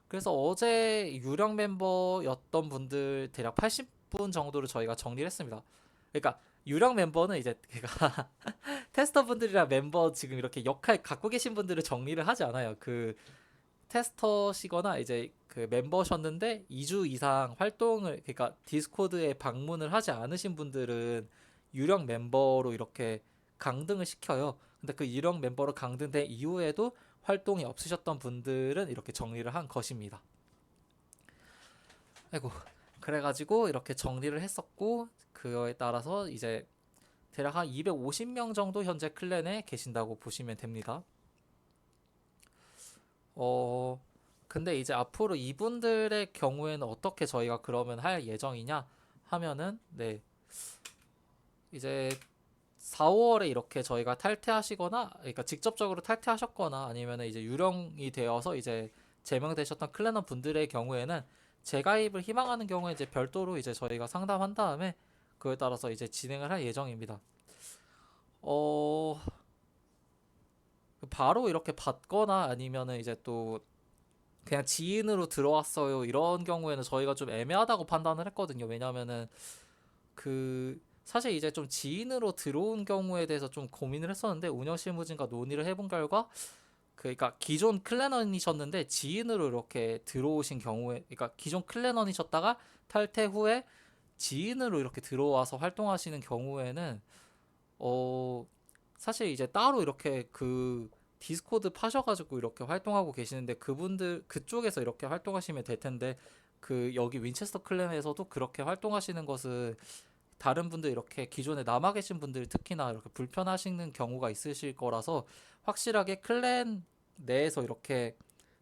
Speaker 1: 그래서 어제 유령 멤버였던 분들 대략 80분 정도를 저희가 정리를 했습니다. 그러니까 유령 멤버는 이제 그러니까 테스터 분들이랑 멤버 지금 이렇게 역할 갖고 계신 분들을 정리를 하지 않아요. 그 테스터시거나 이제 그 멤버셨는데 2주 이상 활동을, 그러니까 디스코드에 방문을 하지 않으신 분들은 유령 멤버로 이렇게 강등을 시켜요. 근데 그 유령 멤버로 강등된 이후에도 활동이 없으셨던 분들은 이렇게 정리를 한 것입니다. 아이고, 그래가지고 이렇게 정리를 했었고, 그거에 따라서 이제 대략 한 250명 정도 현재 클랜에 계신다고 보시면 됩니다. 어, 근데 이제 앞으로 이분들의 경우에는 어떻게 저희가 그러면 할 예정이냐 하면은, 네, 이제 4, 5월에 이렇게 저희가 탈퇴하시거나, 그러니까 직접적으로 탈퇴하셨거나 아니면 이제 유령이 되어서 이제 제명되셨던 클래너 분들의 경우에는 재가입을 희망하는 경우에 이제 별도로 이제 저희가 상담한 다음에 그에 따라서 이제 진행을 할 예정입니다. 어, 바로 이렇게 받거나 아니면은 이제 또 그냥 지인으로 들어왔어요, 이런 경우에는 저희가 좀 애매하다고 판단을 했거든요. 왜냐면은 사실 이제 좀 지인으로 들어온 경우에 대해서 좀 고민을 했었는데, 운영 실무진과 논의를 해본 결과 그러니까 기존 클래넌이셨는데 지인으로 이렇게 들어오신 경우에, 그러니까 기존 클래넌이셨다가 탈퇴 후에 지인으로 이렇게 들어와서 활동하시는 경우에는 어 사실 이제 따로 이렇게 디스코드 파셔가지고 이렇게 활동하고 계시는데, 그분들 그쪽에서 이렇게 활동하시면 될 텐데, 여기 윈체스터 클랜에서도 그렇게 활동하시는 것은 다른 분들 이렇게 기존에 남아 계신 분들 특히나 이렇게 불편하시는 경우가 있으실 거라서, 확실하게 클랜 내에서 이렇게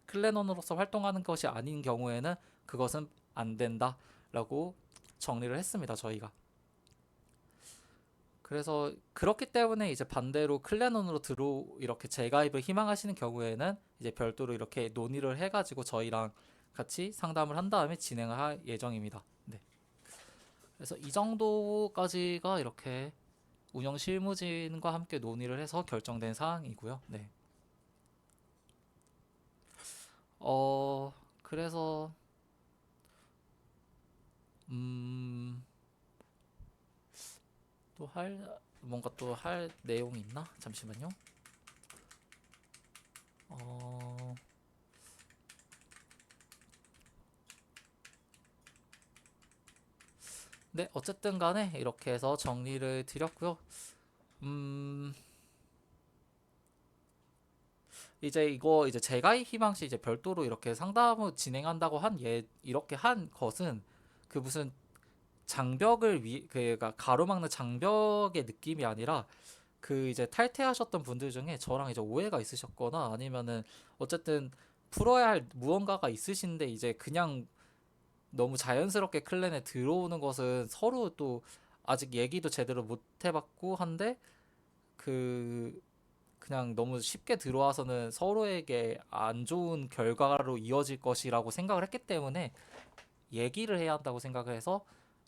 Speaker 1: 클랜원으로서 활동하는 것이 아닌 경우에는 그것은 안 된다라고 정리를 했습니다, 저희가. 그래서 그렇기 때문에 이제 반대로 클랜원으로 이렇게 재가입을 희망하시는 경우에는 이제 별도로 이렇게 논의를 해가지고 저희랑 같이 상담을 한 다음에 진행을 할 예정입니다. 네. 그래서 이 정도까지가 이렇게 운영 실무진과 함께 논의를 해서 결정된 사항이고요. 네. 그래서 음, 뭔가 또 할 내용이 있나? 잠시만요. 어, 네, 어쨌든 간에 이렇게 해서 정리를 드렸고요. 음, 이제 이거 이제 재가입 희망시 이제 별도로 이렇게 상담을 진행한다고 이렇게 한 것은 무슨 그러니까 가로막는 장벽의 느낌이 아니라, 이제 탈퇴하셨던 분들 중에 저랑 이제 오해가 있으셨거나 아니면은 어쨌든 풀어야 할 무언가가 있으신데 이제 그냥 너무 자연스럽게 클랜에 들어오는 것은 서로 또 아직 얘기도 제대로 못 해봤고 한데 그 그냥 너무 쉽게 들어와서는 서로에게 안 좋은 결과로 이어질 것이라고 생각을 했기 때문에 얘기를 해야 한다고 생각을 해서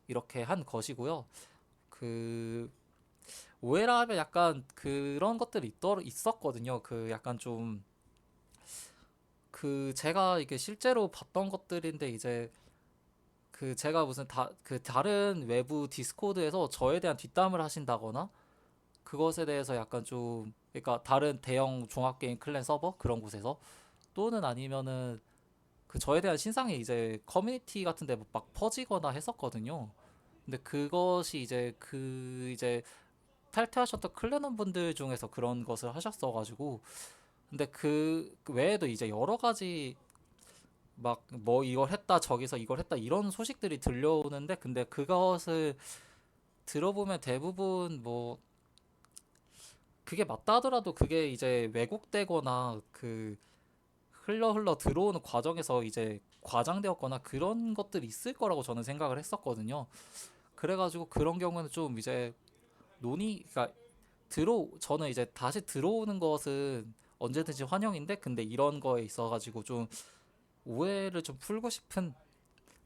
Speaker 1: 이렇게 한 것이고요. 그 오해라 하면 약간 그런 것들이 있었거든요. 그 약간 좀 그 제가 이게 실제로 봤던 것들인데 이제 그 제가 무슨 그 다른 외부 디스코드에서 저에 대한 뒷담을 하신다거나 그것에 대해서 약간 좀 그러니까 다른 대형 종합게임 클랜 서버 그런 곳에서 또는 아니면은 그 저에 대한 신상이 이제 커뮤니티 같은데 막 퍼지거나 했었거든요. 근데 그것이 이제 탈퇴하셨던 클랜원 분들 중에서 그런 것을 하셨어가지고 근데 그 외에도 이제 여러 가지 막 뭐 이걸 했다 저기서 이걸 했다 이런 소식들이 들려오는데 근데 그것을 들어보면 대부분 뭐 그게 맞다 하더라도 그게 이제 왜곡되거나 그 흘러 들어오는 과정에서 이제 과장되었거나 그런 것들이 있을 거라고 저는 생각을 했었거든요. 그래가지고 그런 경우는 좀 이제 그러니까 저는 이제 다시 들어오는 것은 언제든지 환영인데 근데 이런 거에 있어가지고 좀 오해를 좀 풀고 싶은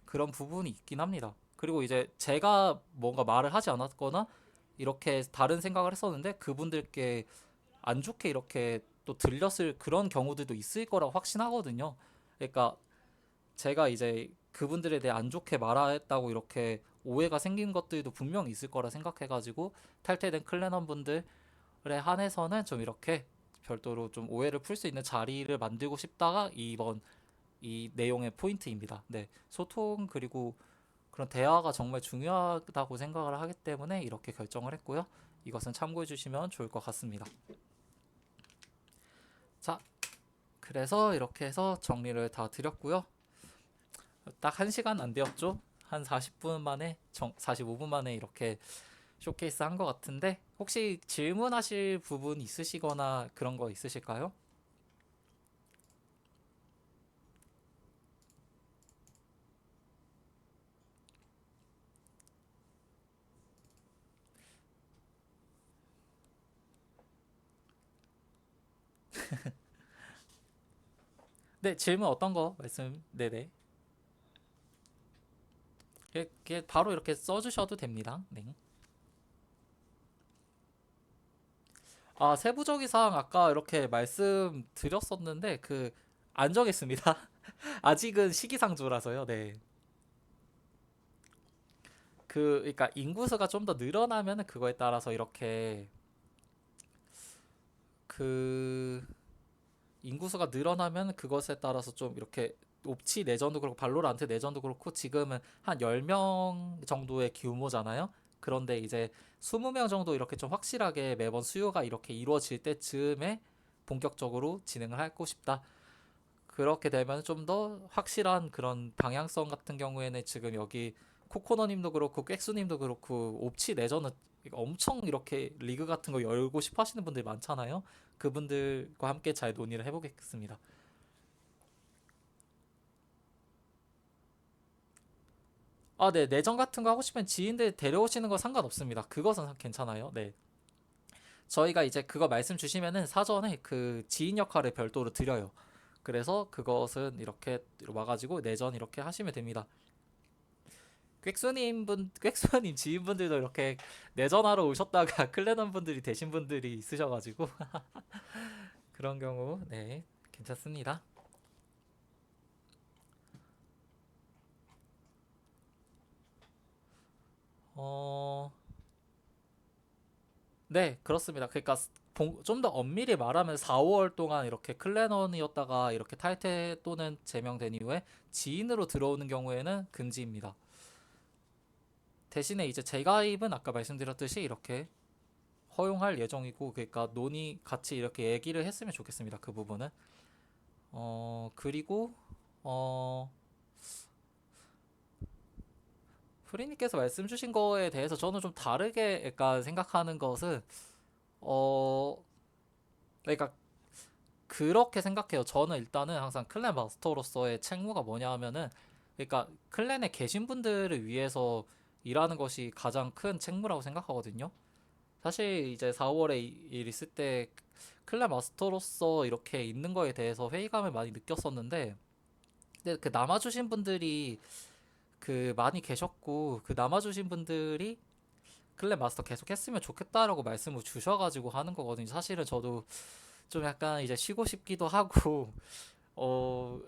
Speaker 1: 그런 부분이 있긴 합니다. 그리고 이제 제가 뭔가 말을 하지 않았거나 이렇게 다른 생각을 했었는데 그분들께 안 좋게 이렇게 또 들렸을 그런 경우들도 있을 거라고 확신하거든요. 그러니까 제가 이제 그분들에 대해 안 좋게 말했다고 이렇게 오해가 생긴 것들도 분명 있을 거라 생각해가지고 탈퇴된 클랜원 분들에 한해서는 좀 이렇게 별도로 좀 오해를 풀 수 있는 자리를 만들고 싶다가 이번 이 내용의 포인트입니다. 네, 소통 그리고 그런 대화가 정말 중요하다고 생각을 하기 때문에 이렇게 결정을 했고요. 이것은 참고해 주시면 좋을 것 같습니다. 자, 그래서 이렇게 해서 정리를 다 드렸고요. 딱 1시간 안 되었죠? 한 40분 만에, 45분 만에 이렇게 쇼케이스 한 것 같은데 혹시 질문하실 부분 있으시거나 그런 거 있으실까요? 네, 질문 어떤 거 네네. 바로 이렇게 써주셔도 됩니다. 네. 아, 세부적인 사항 아까 이렇게 말씀드렸었는데 안 정했습니다. 아직은 시기상조라서요. 네. 그러니까 인구수가 좀 더 늘어나면 그거에 따라서 이렇게 그 인구수가 늘어나면 그것에 따라서 좀 이렇게 옵치 내전도 그렇고 발로란트 내전도 그렇고 지금은 한 10명 정도의 규모잖아요. 그런데 이제 20명 정도 이렇게 좀 확실하게 매번 수요가 이렇게 이루어질 때쯤에 본격적으로 진행을 하고 싶다. 그렇게 되면 좀 더 확실한 그런 방향성 같은 경우에는 지금 여기 코코너님도 그렇고 꽥수님도 그렇고 옵치 내전은 엄청 이렇게 리그 같은 거 열고 싶어 하시는 분들이 많잖아요. 그분들과 함께 잘 논의를 해보겠습니다. 아, 네. 내전 같은 거 하고 싶으면 지인들 데려오시는 거 상관없습니다. 그것은 괜찮아요. 네. 저희가 이제 그거 말씀 주시면은 사전에 그 지인 역할을 별도로 드려요. 그래서 그것은 이렇게 와가지고 내전 이렇게 하시면 됩니다. 꽥스님 지인분들도 이렇게 내전하러 오셨다가 클레넌 분들이 되신 분들이 있으셔가지고 그런 경우 네 괜찮습니다. 어, 네 그렇습니다. 그러니까 좀 더 엄밀히 말하면 4, 5월 동안 이렇게 클레넌이었다가 이렇게 탈퇴 또는 제명된 이후에 지인으로 들어오는 경우에는 금지입니다. 대신에 이제 재가입은 아까 말씀드렸듯이 이렇게 허용할 예정이고 그러니까 논의 같이 이렇게 얘기를 했으면 좋겠습니다. 그 부분은. 그리고 어, 프리님께서 말씀 주신 거에 대해서 저는 좀 다르게 약간 생각하는 것은 어, 그러니까 그렇게 생각해요. 저는 일단은 항상 클랜 마스터로서의 책무가 뭐냐 하면은 그러니까 클랜에 계신 분들을 위해서 일하는 것이 가장 큰 책무라고 생각하거든요. 사실 이제 4월에 일 있을 때 클랜 마스터로서 이렇게 있는 거에 대해서 회의감을 많이 느꼈었는데, 근데 그 남아주신 분들이 그 많이 계셨고, 그 남아주신 분들이 클랜 마스터 계속 했으면 좋겠다라고 말씀을 주셔가지고 하는 거거든요. 사실은 저도 좀 약간 이제 쉬고 싶기도 하고, 어,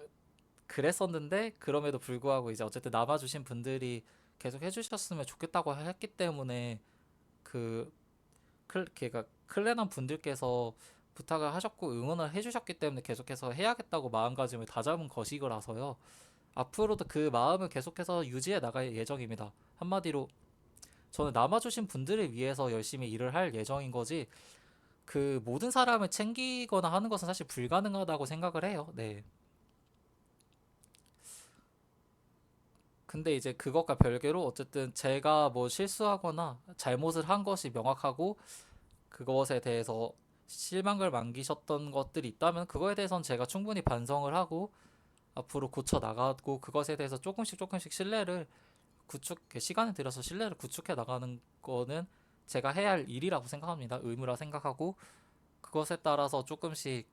Speaker 1: 그랬었는데, 그럼에도 불구하고 이제 어쨌든 남아주신 분들이 계속 해주셨으면 좋겠다고 했기 때문에, 그, 걔가 클랜원 분들께서 부탁을 하셨고 응원을 해주셨기 때문에 계속해서 해야겠다고 마음가짐을 다잡은 것이라서요. 앞으로도 그 마음을 계속해서 유지해 나갈 예정입니다. 한마디로 저는 남아주신 분들을 위해서 열심히 일을 할 예정인 거지, 그 모든 사람을 챙기거나 하는 것은 사실 불가능하다고 생각을 해요. 네. 근데 이제 그것과 별개로 어쨌든 제가 뭐 실수하거나 잘못을 한 것이 명확하고 그것에 대해서 실망을 남기셨던 것들이 있다면 그거에 대해서는 제가 충분히 반성을 하고 앞으로 고쳐 나가고 그것에 대해서 조금씩 조금씩 신뢰를 시간을 들여서 신뢰를 구축해 나가는 거는 제가 해야 할 일이라고 생각합니다. 의무라 생각하고 그것에 따라서 조금씩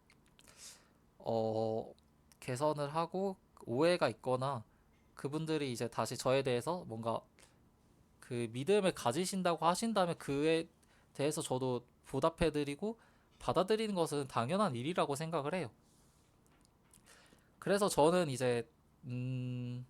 Speaker 1: 어 개선을 하고 오해가 있거나 그분들이 이제 다시 저에 대해서 뭔가 그 믿음을 가지신다고 하신다면 그에 대해서 저도 보답해드리고 받아들이는 것은 당연한 일이라고 생각을 해요. 그래서 저는 이제 음,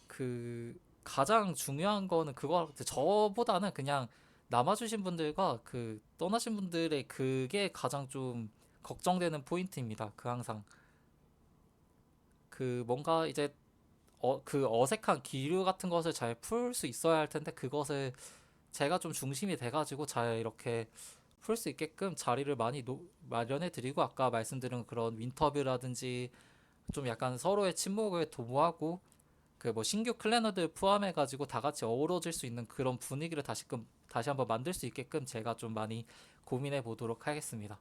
Speaker 1: 그 가장 중요한 거는 그거 저보다는 그냥 남아주신 분들과 그 떠나신 분들의 그게 가장 좀 걱정되는 포인트입니다. 그 항상 그 뭔가 이제 그 어색한 기류 같은 것을 잘 풀 수 있어야 할 텐데 그것을 제가 좀 중심이 돼가지고 잘 이렇게 풀 수 있게끔 자리를 많이 마련해 드리고 아까 말씀드린 그런 윈터뷰라든지 좀 약간 서로의 친목을 도모하고 그 뭐 신규 클래너들 포함해 가지고 다 같이 어우러질 수 있는 그런 분위기를 다시 한번 만들 수 있게끔 제가 좀 많이 고민해 보도록 하겠습니다.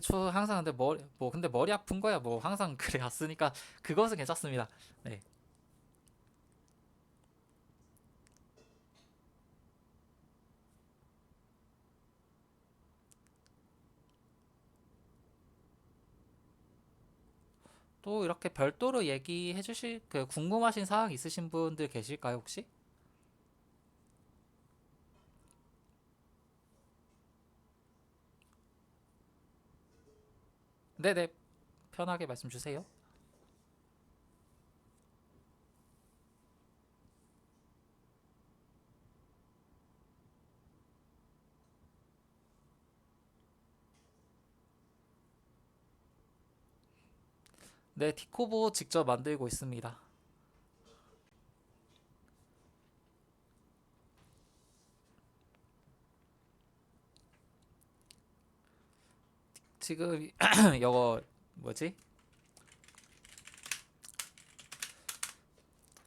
Speaker 1: 저 항상 근데 근데 머리 아픈 거야 뭐 항상 그래 왔으니까 그것은 괜찮습니다. 네. 또 이렇게 별도로 얘기해 주실 그 궁금하신 사항 있으신 분들 계실까요 혹시? 네네, 편하게 말씀 주세요. 네, 디코보 직접 만들고 있습니다. 지금 이거 뭐지?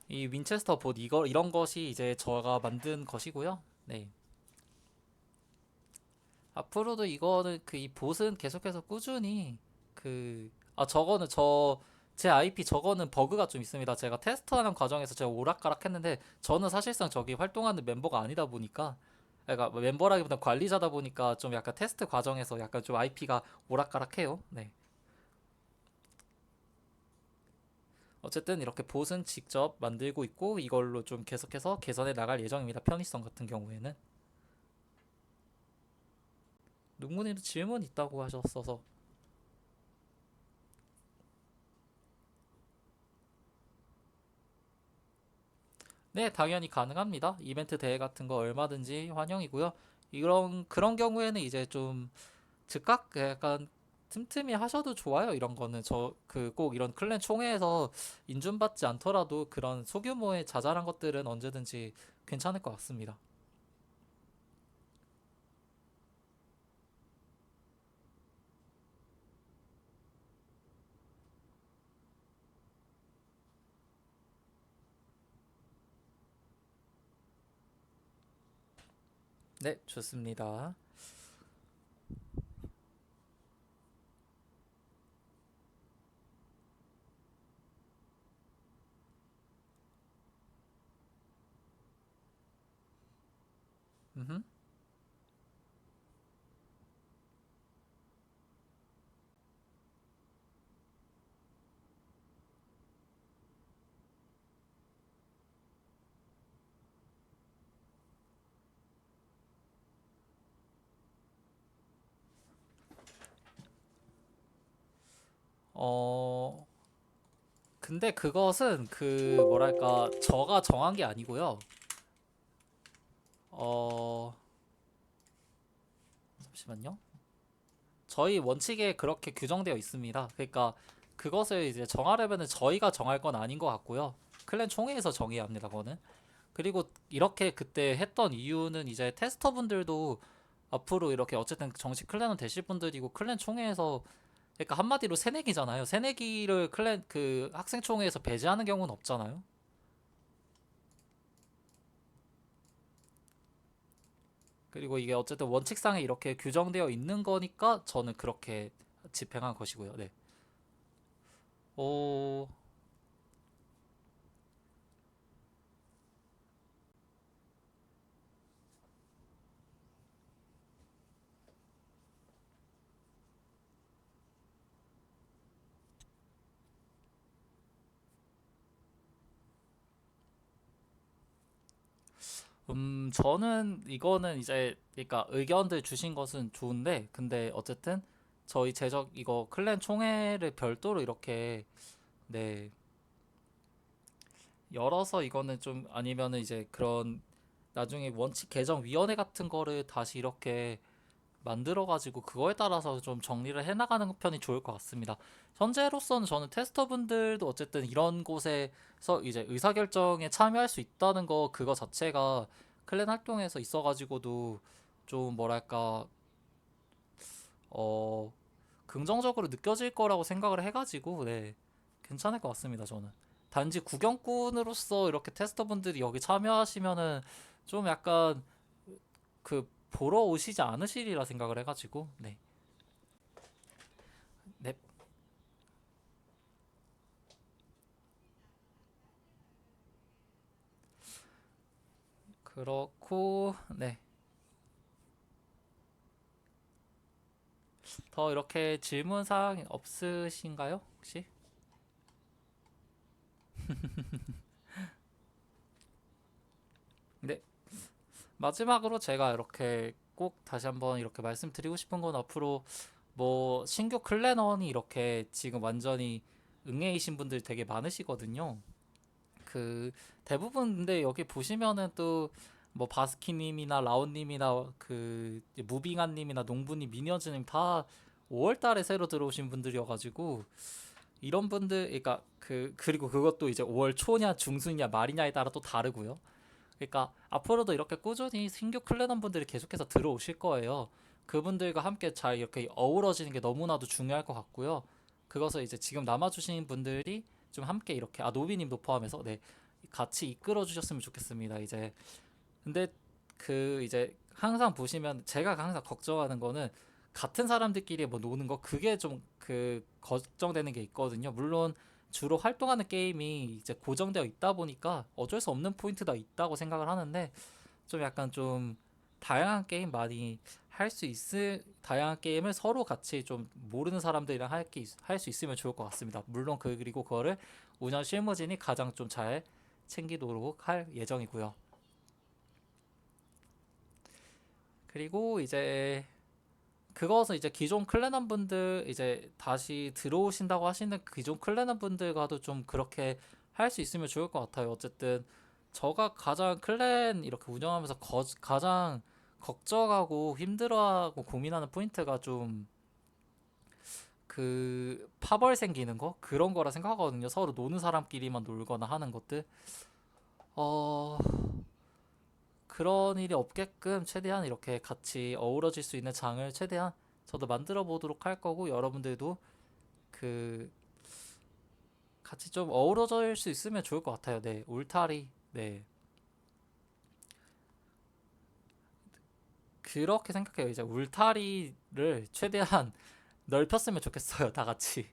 Speaker 1: 이 윈체스터 봇 이거 이런 것이 이제 제가 만든 것이고요. 네. 앞으로도 이거는 그 이 봇은 계속해서 꾸준히 저거는 제 IP 저거는 버그가 좀 있습니다. 제가 테스트하는 과정에서 제가 오락가락 했는데 저는 사실상 저기 활동하는 멤버가 아니다 보니까 그러니까 뭐 멤버라기보다 관리자다 보니까 좀 약간 테스트 과정에서 약간 좀 IP가 오락가락해요. 네. 어쨌든 이렇게 봇은 직접 만들고 있고 이걸로 좀 계속해서 개선해 나갈 예정입니다. 편의성 같은 경우에는. 눈무님도 질문 있다고 하셨어서 네, 당연히 가능합니다. 이벤트 대회 같은 거 얼마든지 환영이고요. 이런 그런 경우에는 이제 좀 즉각 약간 틈틈이 하셔도 좋아요. 이런 거는 저 그 꼭 이런 클랜 총회에서 인준받지 않더라도 그런 소규모의 자잘한 것들은 언제든지 괜찮을 것 같습니다. 네, 좋습니다. 음. 어, 근데 그것은 그 뭐랄까 저가 정한 게 아니고요. 어, 잠시만요. 저희 원칙에 그렇게 규정되어 있습니다. 그러니까 그것을 이제 정하려면은 저희가 정할 건 아닌 것 같고요. 클랜 총회에서 정해야 합니다, 그거는. 그리고 이렇게 그때 했던 이유는 이제 테스터분들도 앞으로 이렇게 어쨌든 정식 클랜은 되실 분들이고 클랜 총회에서 그러니까 한마디로 새내기잖아요. 새내기를 클랜 그 학생 총회에서 배제하는 경우는 없잖아요. 그리고 이게 어쨌든 원칙상에 이렇게 규정되어 있는 거니까 저는 그렇게 집행한 것이고요. 네. 오, 저는 이거는 이제 그러니까 의견들 주신 것은 좋은데 근데 어쨌든 저희 제적 이거 클랜 총회를 별도로 이렇게 네 열어서 이거는 좀 아니면은 이제 그런 나중에 원칙 개정 위원회 같은 거를 다시 이렇게 만들어 가지고 그거에 따라서 좀 정리를 해 나가는 편이 좋을 것 같습니다. 현재로서는 저는 테스터분들도 어쨌든 이런 곳에서 이제 의사결정에 참여할 수 있다는 거 그거 자체가 클랜 활동에서 있어 가지고도 좀 뭐랄까 어 긍정적으로 느껴질 거라고 생각을 해 가지고 네. 괜찮을 것 같습니다, 저는. 단지 구경꾼으로서 이렇게 테스터분들이 여기 참여하시면은 좀 약간 그 보러 오시지 않으시리라 생각을 해가지고 네. 네. 그렇고 네. 더 이렇게 질문 사항 없으신가요? 혹시? 네. 마지막으로 제가 이렇게 꼭 다시 한번 이렇게 말씀드리고 싶은 건 앞으로 뭐 신규 클랜원이 이렇게 지금 완전히 응애이신 분들 되게 많으시거든요. 그 대부분 근데 여기 보시면은 또 뭐 바스키님이나 라온님이나 그 무빙아님이나 농부님, 미니언즈님 다 5월 달에 새로 들어오신 분들이어가지고 이런 분들 그러니까 그 그리고 그것도 이제 5월 초냐 중순이냐 말이냐에 따라 또 다르고요. 그러니까 앞으로도 이렇게 꾸준히 신규 클랜원 분들이 계속해서 들어오실 거예요. 그분들과 함께 잘 이렇게 어우러지는 게 너무나도 중요할 것 같고요. 그것을 이제 지금 남아주신 분들이 좀 함께 이렇게 노비님도 포함해서 네 같이 이끌어 주셨으면 좋겠습니다. 이제 근데 그 이제 항상 보시면 제가 항상 걱정하는 거는 같은 사람들끼리 뭐 노는 거 그게 좀 그 걱정되는 게 있거든요. 물론 주로 활동하는 게임이 이제 고정되어 있다 보니까 어쩔 수 없는 포인트가 있다고 생각을 하는데 좀 약간 좀 다양한 게임 많이 할 수 있을 다양한 게임을 서로 같이 좀 모르는 사람들이랑 할 수 있으면 좋을 것 같습니다. 물론 그리고 그거를 운영 실무진이 가장 좀 잘 챙기도록 할 예정이고요. 그리고 이제 그것은 이제 기존 클랜원 분들 이제 다시 들어오신다고 하시는 기존 클랜원 분들과도 좀 그렇게 할 수 있으면 좋을 것 같아요. 어쨌든 저가 가장 클랜 이렇게 운영하면서 가장 걱정하고 힘들어하고 고민하는 포인트가 좀 그 파벌 생기는 거 그런 거라 생각하거든요. 서로 노는 사람끼리만 놀거나 하는 것들. 어 그런 일이 없게끔 최대한 이렇게 같이 어우러질 수 있는 장을 최대한 저도 만들어 보도록 할 거고 여러분들도 그 같이 좀 어우러질 수 있으면 좋을 것 같아요. 네, 울타리. 네, 그렇게 생각해요. 이제 울타리를 최대한 넓혔으면 좋겠어요. 다 같이.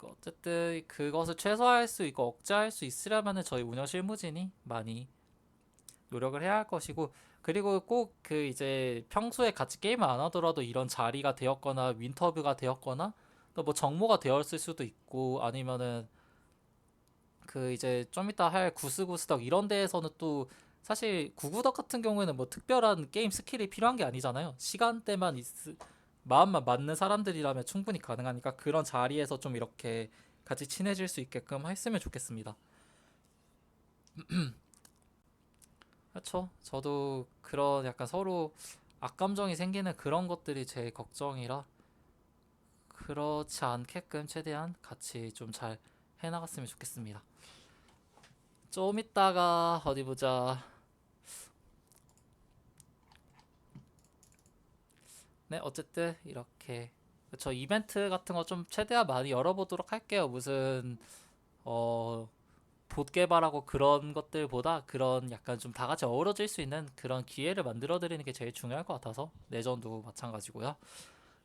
Speaker 1: 어쨌든 그것을 최소화할 수 있고 억제할 수 있으려면은 저희 운영 실무진이 많이 노력을 해야 할 것이고, 그리고 꼭 그 이제 평소에 같이 게임을 안 하더라도 이런 자리가 되었거나 윈터뷰가 되었거나 또 뭐 정모가 되었을 수도 있고, 아니면은 그 이제 좀 이따 할 구스구스덕 이런 데에서는 또 사실 구구덕 같은 경우에는 뭐 특별한 게임 스킬이 필요한 게 아니잖아요. 마음만 맞는 사람들이라면 충분히 가능하니까 그런 자리에서 좀 이렇게 같이 친해질 수 있게끔 했으면 좋겠습니다. 그렇죠. 저도 그런 약간 서로 악감정이 생기는 그런 것들이 제일 걱정이라, 그렇지 않게끔 최대한 같이 좀 잘 해나갔으면 좋겠습니다. 좀 이따가 어디 보자. 네, 어쨌든 이렇게 저 이벤트 같은 거 좀 최대한 많이 열어보도록 할게요. 무슨 어, 봇 개발하고 그런 것들보다 그런 약간 좀 다 같이 어우러질 수 있는 그런 기회를 만들어 드리는 게 제일 중요할 것 같아서, 내전도 마찬가지고요.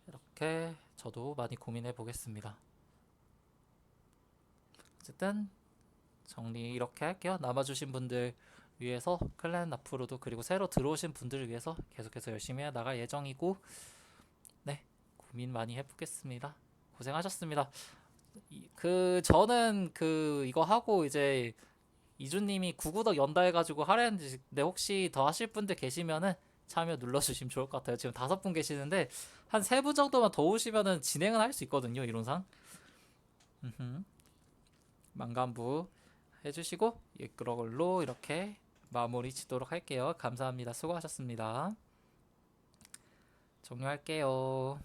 Speaker 1: 이렇게 저도 많이 고민해 보겠습니다. 어쨌든 정리 이렇게 할게요. 남아주신 분들 위해서 클랜 앞으로도, 그리고 새로 들어오신 분들을 위해서 계속해서 열심히 해 나갈 예정이고, 네, 고민 많이 해보겠습니다. 고생하셨습니다. 저는 이거 하고 이제 이주님이 구구덕 연다 해가지고 하랬는데, 혹시 더 하실 분들 계시면은 참여 눌러주시면 좋을 것 같아요. 지금 5분 계시는데 한 3분 정도만 더 오시면은 진행은 할 수 있거든요, 이론상. 음흠. 만간부 해주시고 이런 걸로 이렇게 마무리 짓도록 할게요. 감사합니다. 수고하셨습니다. 종료할게요.